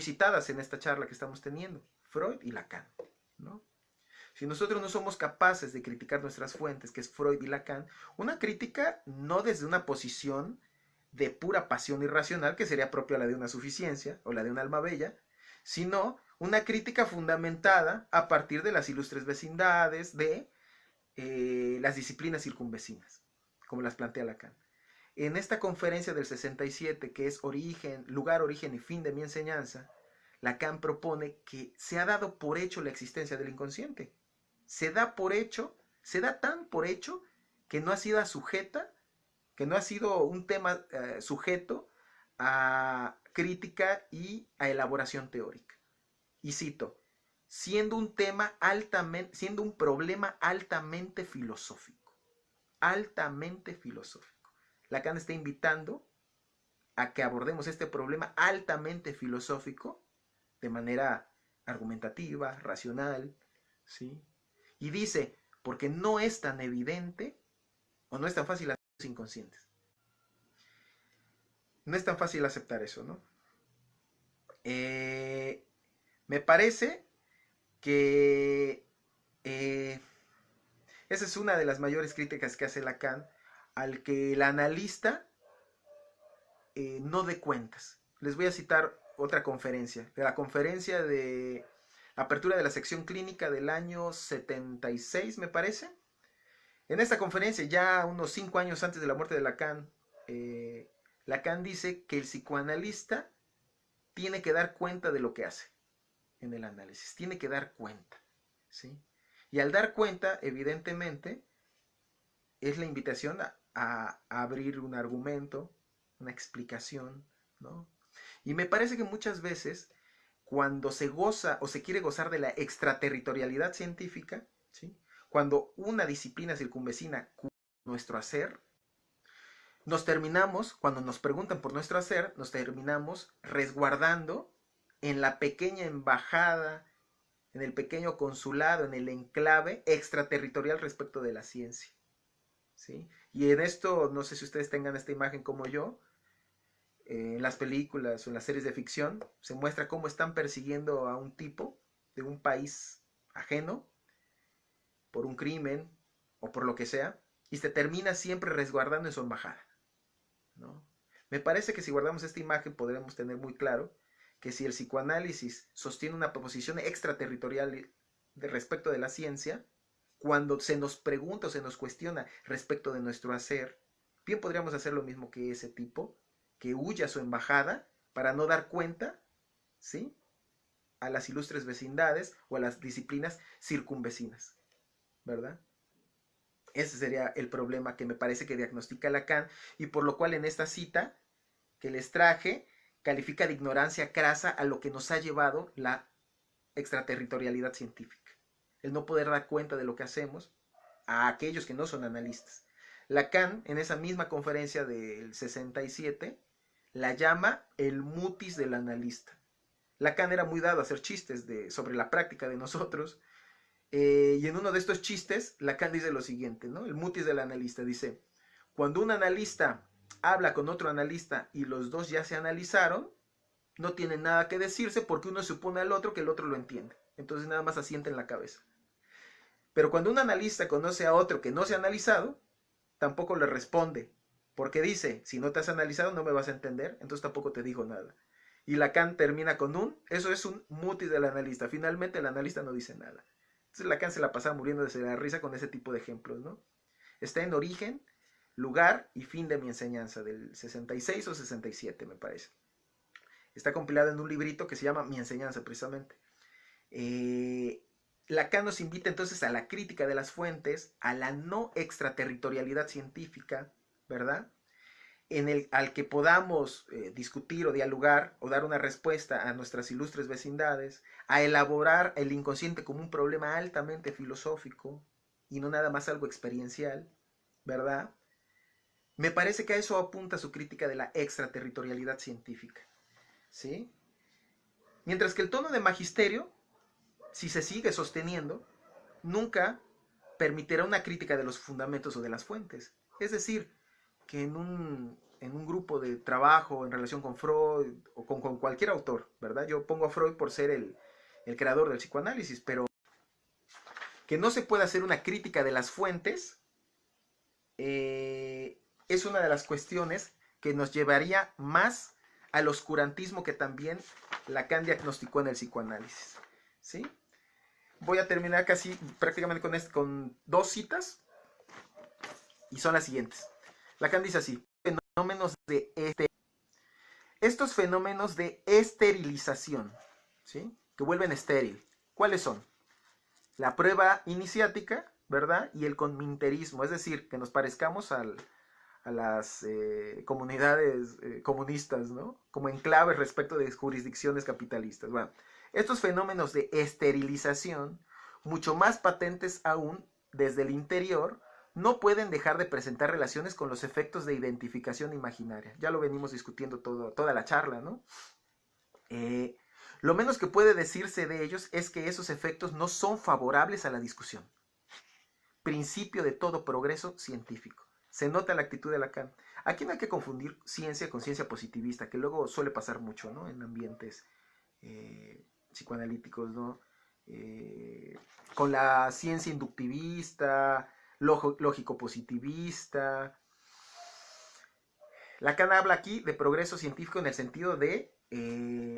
citadas en esta charla que estamos teniendo, Freud y Lacan, ¿no? Si nosotros no somos capaces de criticar nuestras fuentes, que es Freud y Lacan, una crítica no desde una posición de pura pasión irracional, que sería propia la de una suficiencia o la de un alma bella, sino una crítica fundamentada a partir de las ilustres vecindades de las disciplinas circunvecinas, como las plantea Lacan. En esta conferencia del 67, que es lugar, origen y fin de mi enseñanza, Lacan propone que se ha dado por hecho la existencia del inconsciente. Se da por hecho, se da tan por hecho que no ha sido sujeta, que no ha sido un tema sujeto a crítica y a elaboración teórica. Y cito, siendo un problema altamente filosófico. Altamente filosófico. Lacan está invitando a que abordemos este problema altamente filosófico de manera argumentativa, racional, ¿sí? Y dice, porque no es tan evidente o no es tan fácil hacer los inconscientes. No es tan fácil aceptar eso, ¿no? Me parece que esa es una de las mayores críticas que hace Lacan al que el analista no dé cuentas. Les voy a citar otra conferencia, de la conferencia de apertura de la sección clínica del año 76, me parece. En esta conferencia, ya unos 5 años antes de la muerte de Lacan, Lacan dice que el psicoanalista tiene que dar cuenta de lo que hace en el análisis, tiene que dar cuenta, ¿sí? Y al dar cuenta, evidentemente, es la invitación a abrir un argumento, una explicación, ¿no? Y me parece que muchas veces, cuando se goza o se quiere gozar de la extraterritorialidad científica, ¿sí? Cuando una disciplina circunvecina nuestro hacer, cuando nos preguntan por nuestro hacer, nos terminamos resguardando en la pequeña embajada, en el pequeño consulado, en el enclave extraterritorial respecto de la ciencia, ¿sí? Y en esto, no sé si ustedes tengan esta imagen como yo, en las películas o en las series de ficción, se muestra cómo están persiguiendo a un tipo de un país ajeno por un crimen o por lo que sea, y se termina siempre resguardando en su embajada, ¿no? Me parece que si guardamos esta imagen podremos tener muy claro que si el psicoanálisis sostiene una posición extraterritorial de respecto de la ciencia, cuando se nos pregunta o se nos cuestiona respecto de nuestro hacer, bien podríamos hacer lo mismo que ese tipo, que huye a su embajada para no dar cuenta, ¿sí?, a las ilustres vecindades o a las disciplinas circunvecinas, ¿verdad? Ese sería el problema que me parece que diagnostica Lacan y por lo cual en esta cita que les traje califica de ignorancia crasa a lo que nos ha llevado la extraterritorialidad científica. El no poder dar cuenta de lo que hacemos a aquellos que no son analistas. Lacan, en esa misma conferencia del 67, la llama el mutis del analista. Lacan era muy dado a hacer chistes sobre la práctica de nosotros, y en uno de estos chistes, Lacan dice lo siguiente, ¿no? El mutis del analista dice, cuando un analista habla con otro analista y los dos ya se analizaron, no tienen nada que decirse porque uno supone al otro que el otro lo entiende. Entonces nada más asienta en la cabeza. Pero cuando un analista conoce a otro que no se ha analizado, tampoco le responde, porque dice, si no te has analizado no me vas a entender, entonces tampoco te digo nada. Y Lacan termina con eso es un mutis del analista. Finalmente el analista no dice nada. Entonces Lacan se la pasaba muriéndose de la risa con ese tipo de ejemplos, ¿no? Está en Origen, Lugar y Fin de mi enseñanza, del 66 o 67, me parece. Está compilado en un librito que se llama Mi enseñanza, precisamente. Lacan nos invita entonces a la crítica de las fuentes, a la no extraterritorialidad científica, ¿verdad? Al que podamos discutir o dialogar o dar una respuesta a nuestras ilustres vecindades, a elaborar el inconsciente como un problema altamente filosófico y no nada más algo experiencial, ¿verdad? Me parece que a eso apunta su crítica de la extraterritorialidad científica, ¿sí? Mientras que el tono de magisterio, si se sigue sosteniendo, nunca permitirá una crítica de los fundamentos o de las fuentes. Es decir, que en un grupo de trabajo en relación con Freud o con cualquier autor, ¿verdad? Yo pongo a Freud por ser el creador del psicoanálisis, pero que no se pueda hacer una crítica de las fuentes es una de las cuestiones que nos llevaría más al oscurantismo que también Lacan diagnosticó en el psicoanálisis, ¿sí? Voy a terminar casi prácticamente con 2 citas y son las siguientes. Lacan dice así, fenómenos de estos fenómenos de esterilización, ¿sí? Que vuelven estéril. ¿Cuáles son? La prueba iniciática, ¿verdad? Y el conminterismo, es decir, que nos parezcamos a las comunidades comunistas, ¿no? Como enclaves respecto de jurisdicciones capitalistas. Bueno, estos fenómenos de esterilización, mucho más patentes aún desde el interior, no pueden dejar de presentar relaciones con los efectos de identificación imaginaria. Ya lo venimos discutiendo toda la charla, ¿no? Lo menos que puede decirse de ellos es que esos efectos no son favorables a la discusión. Principio de todo progreso científico. Se nota la actitud de Lacan. Aquí no hay que confundir ciencia con ciencia positivista, que luego suele pasar mucho, ¿no? En ambientes psicoanalíticos, ¿no? Con la ciencia inductivista, lógico-positivista. Lacan habla aquí de progreso científico en el sentido de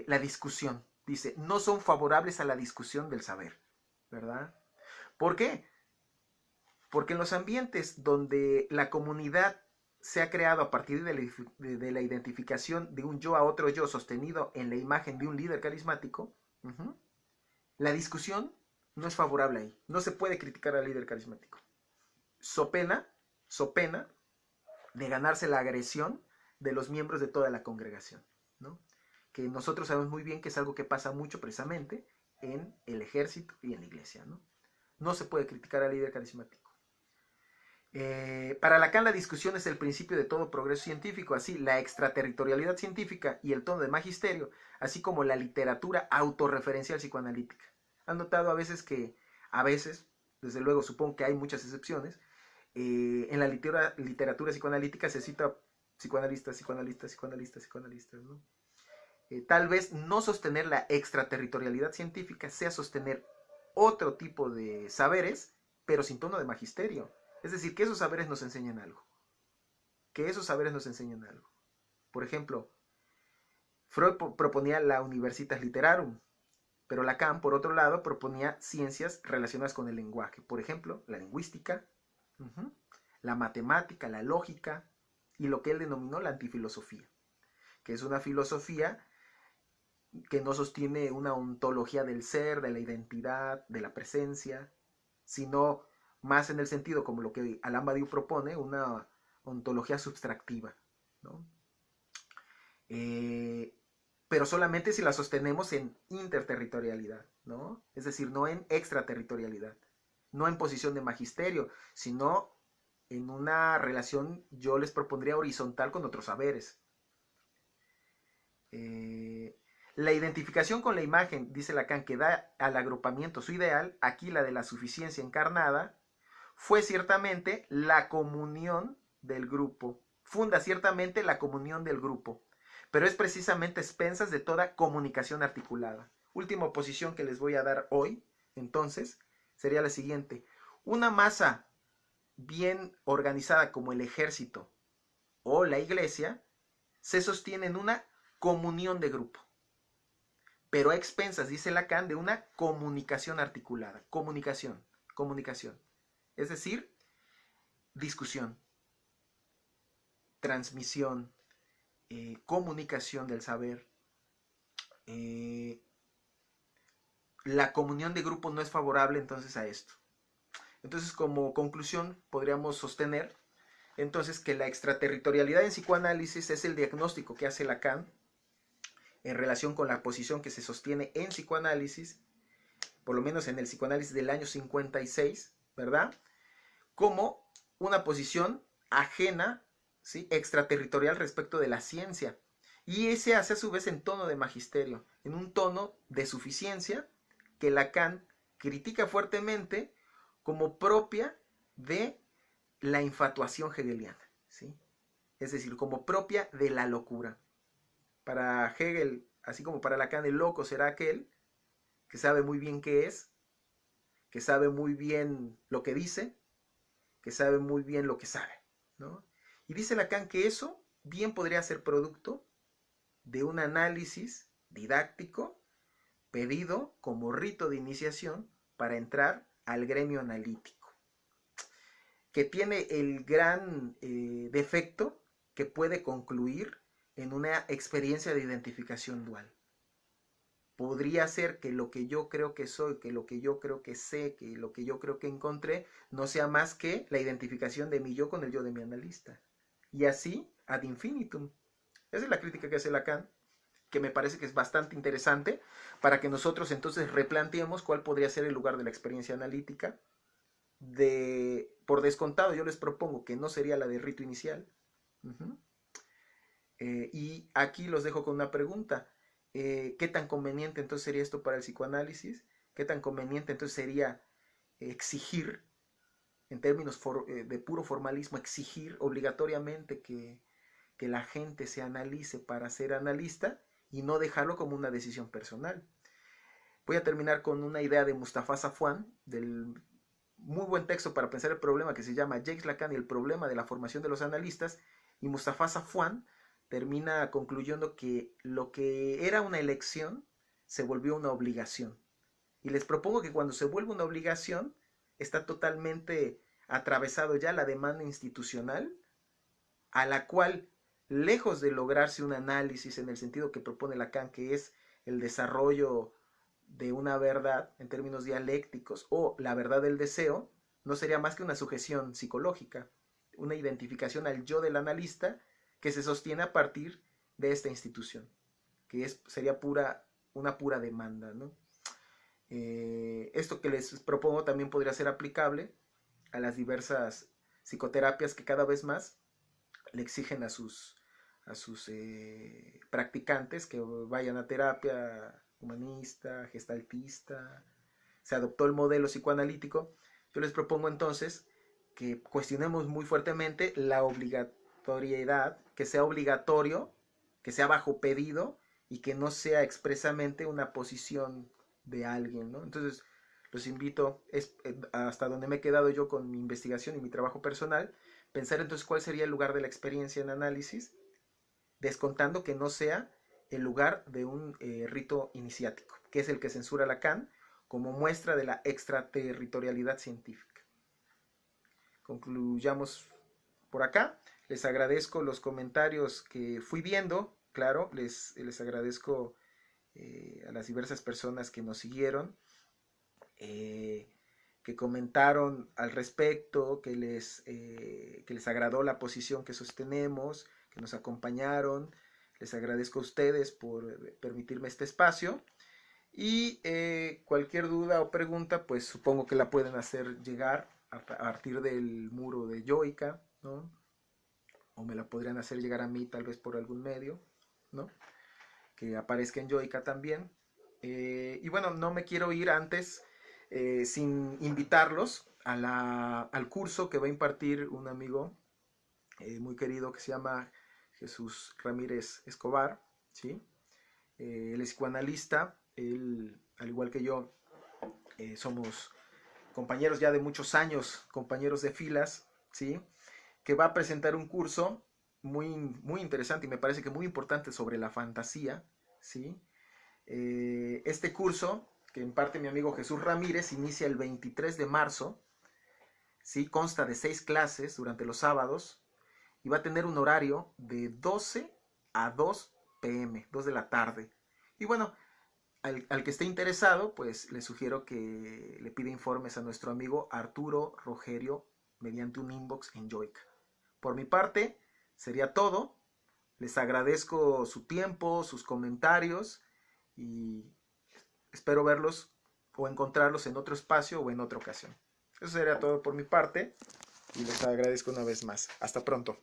la discusión. Dice, no son favorables a la discusión del saber, ¿verdad? ¿Por qué? Porque en los ambientes donde la comunidad se ha creado a partir de la identificación de un yo a otro yo sostenido en la imagen de un líder carismático, la discusión no es favorable ahí. No se puede criticar al líder carismático. So pena de ganarse la agresión de los miembros de toda la congregación, ¿no? Que nosotros sabemos muy bien que es algo que pasa mucho precisamente en el ejército y en la iglesia, ¿no? No se puede criticar al líder carismático. Para Lacan la discusión es el principio de todo progreso científico, así la extraterritorialidad científica y el tono de magisterio, así como la literatura autorreferencial psicoanalítica. Han notado a veces que, desde luego supongo que hay muchas excepciones, en la literatura psicoanalítica se cita psicoanalistas, ¿no? Tal vez no sostener la extraterritorialidad científica sea sostener otro tipo de saberes, pero sin tono de magisterio. Es decir, que esos saberes nos enseñan algo. Por ejemplo, Freud proponía la Universitas Literarum, pero Lacan, por otro lado, proponía ciencias relacionadas con el lenguaje. Por ejemplo, la lingüística, la matemática, la lógica y lo que él denominó la antifilosofía, que es una filosofía que no sostiene una ontología del ser, de la identidad, de la presencia, sino más en el sentido como lo que Alain Badiou propone, una ontología subtractiva, ¿no? Pero solamente si la sostenemos en interterritorialidad, ¿no? Es decir, no en extraterritorialidad, no en posición de magisterio, sino en una relación, yo les propondría horizontal con otros saberes. La identificación con la imagen, dice Lacan, que da al agrupamiento su ideal, aquí la de la suficiencia encarnada, fue ciertamente la comunión del grupo, funda ciertamente la comunión del grupo, pero es precisamente expensas de toda comunicación articulada. Última oposición que les voy a dar hoy, entonces, sería la siguiente. Una masa bien organizada como el ejército o la iglesia se sostiene en una comunión de grupo, pero a expensas, dice Lacan, de una comunicación articulada. Comunicación. Es decir, discusión, transmisión, comunicación del saber. La comunión de grupo no es favorable entonces a esto. Entonces, como conclusión, podríamos sostener entonces que la extraterritorialidad en psicoanálisis es el diagnóstico que hace Lacan en relación con la posición que se sostiene en psicoanálisis, por lo menos en el psicoanálisis del año 56, ¿verdad? Como una posición ajena, ¿sí? Extraterritorial respecto de la ciencia. Y ese hace a su vez en tono de magisterio, en un tono de suficiencia que Lacan critica fuertemente como propia de la infatuación hegeliana, ¿sí? Es decir, como propia de la locura. Para Hegel, así como para Lacan, el loco será aquel que sabe muy bien qué es, que sabe muy bien lo que dice, que sabe muy bien lo que sabe, ¿no? Y dice Lacan que eso bien podría ser producto de un análisis didáctico pedido como rito de iniciación para entrar al gremio analítico, que tiene el gran defecto que puede concluir en una experiencia de identificación dual. Podría ser que lo que yo creo que soy, que lo que yo creo que sé, que lo que yo creo que encontré, no sea más que la identificación de mi yo con el yo de mi analista. Y así, ad infinitum. Esa es la crítica que hace Lacan, que me parece que es bastante interesante para que nosotros entonces replanteemos cuál podría ser el lugar de la experiencia analítica. Por descontado, yo les propongo que no sería la de rito inicial. Y aquí los dejo con una pregunta. ¿Qué tan conveniente entonces sería esto para el psicoanálisis? ¿Qué tan conveniente entonces sería exigir, en términos de puro formalismo, exigir obligatoriamente que la gente se analice para ser analista y no dejarlo como una decisión personal? Voy a terminar con una idea de Mustafa Safwan, del muy buen texto para pensar el problema, que se llama Jacques Lacan y el problema de la formación de los analistas. Y Mustafa Safwan termina concluyendo que lo que era una elección se volvió una obligación. Y les propongo que cuando se vuelve una obligación, está totalmente atravesado ya la demanda institucional, a la cual, lejos de lograrse un análisis en el sentido que propone Lacan, que es el desarrollo de una verdad en términos dialécticos o la verdad del deseo, no sería más que una sujeción psicológica, una identificación al yo del analista que se sostiene a partir de esta institución, que sería una pura demanda, ¿no? Esto que les propongo también podría ser aplicable a las diversas psicoterapias que cada vez más le exigen a sus practicantes que vayan a terapia humanista, gestaltista. Se adoptó el modelo psicoanalítico. Yo les propongo entonces que cuestionemos muy fuertemente la obligatoriedad, que sea obligatorio, que sea bajo pedido y que no sea expresamente una posición de alguien, ¿no? Entonces, los invito, hasta donde me he quedado yo con mi investigación y mi trabajo personal, pensar entonces cuál sería el lugar de la experiencia en análisis, descontando que no sea el lugar de un rito iniciático, que es el que censura Lacan como muestra de la extraterritorialidad científica. Concluyamos por acá. Les agradezco los comentarios que fui viendo, claro, les agradezco a las diversas personas que nos siguieron, que comentaron al respecto, que les agradó la posición que sostenemos, que nos acompañaron. Les agradezco a ustedes por permitirme este espacio. Y cualquier duda o pregunta, pues supongo que la pueden hacer llegar a partir del muro de Yoica, ¿no? O me la podrían hacer llegar a mí tal vez por algún medio, ¿no? Que aparezca en Yoica también. Y bueno, no me quiero ir antes sin invitarlos al curso que va a impartir un amigo muy querido que se llama Jesús Ramírez Escobar, ¿sí? Él es psicoanalista, él, al igual que yo, somos compañeros ya de muchos años, compañeros de filas, ¿sí? Que va a presentar un curso muy, muy interesante y me parece que muy importante sobre la fantasía, ¿sí? Este curso que imparte mi amigo Jesús Ramírez inicia el 23 de marzo, ¿sí? Consta de 6 clases durante los sábados y va a tener un horario de 12 a 2 p.m., 2 de la tarde. Y bueno, al que esté interesado, pues le sugiero que le pida informes a nuestro amigo Arturo Rogerio mediante un inbox en Yoica. Por mi parte, sería todo. Les agradezco su tiempo, sus comentarios y espero verlos o encontrarlos en otro espacio o en otra ocasión. Eso sería todo por mi parte y les agradezco una vez más. Hasta pronto.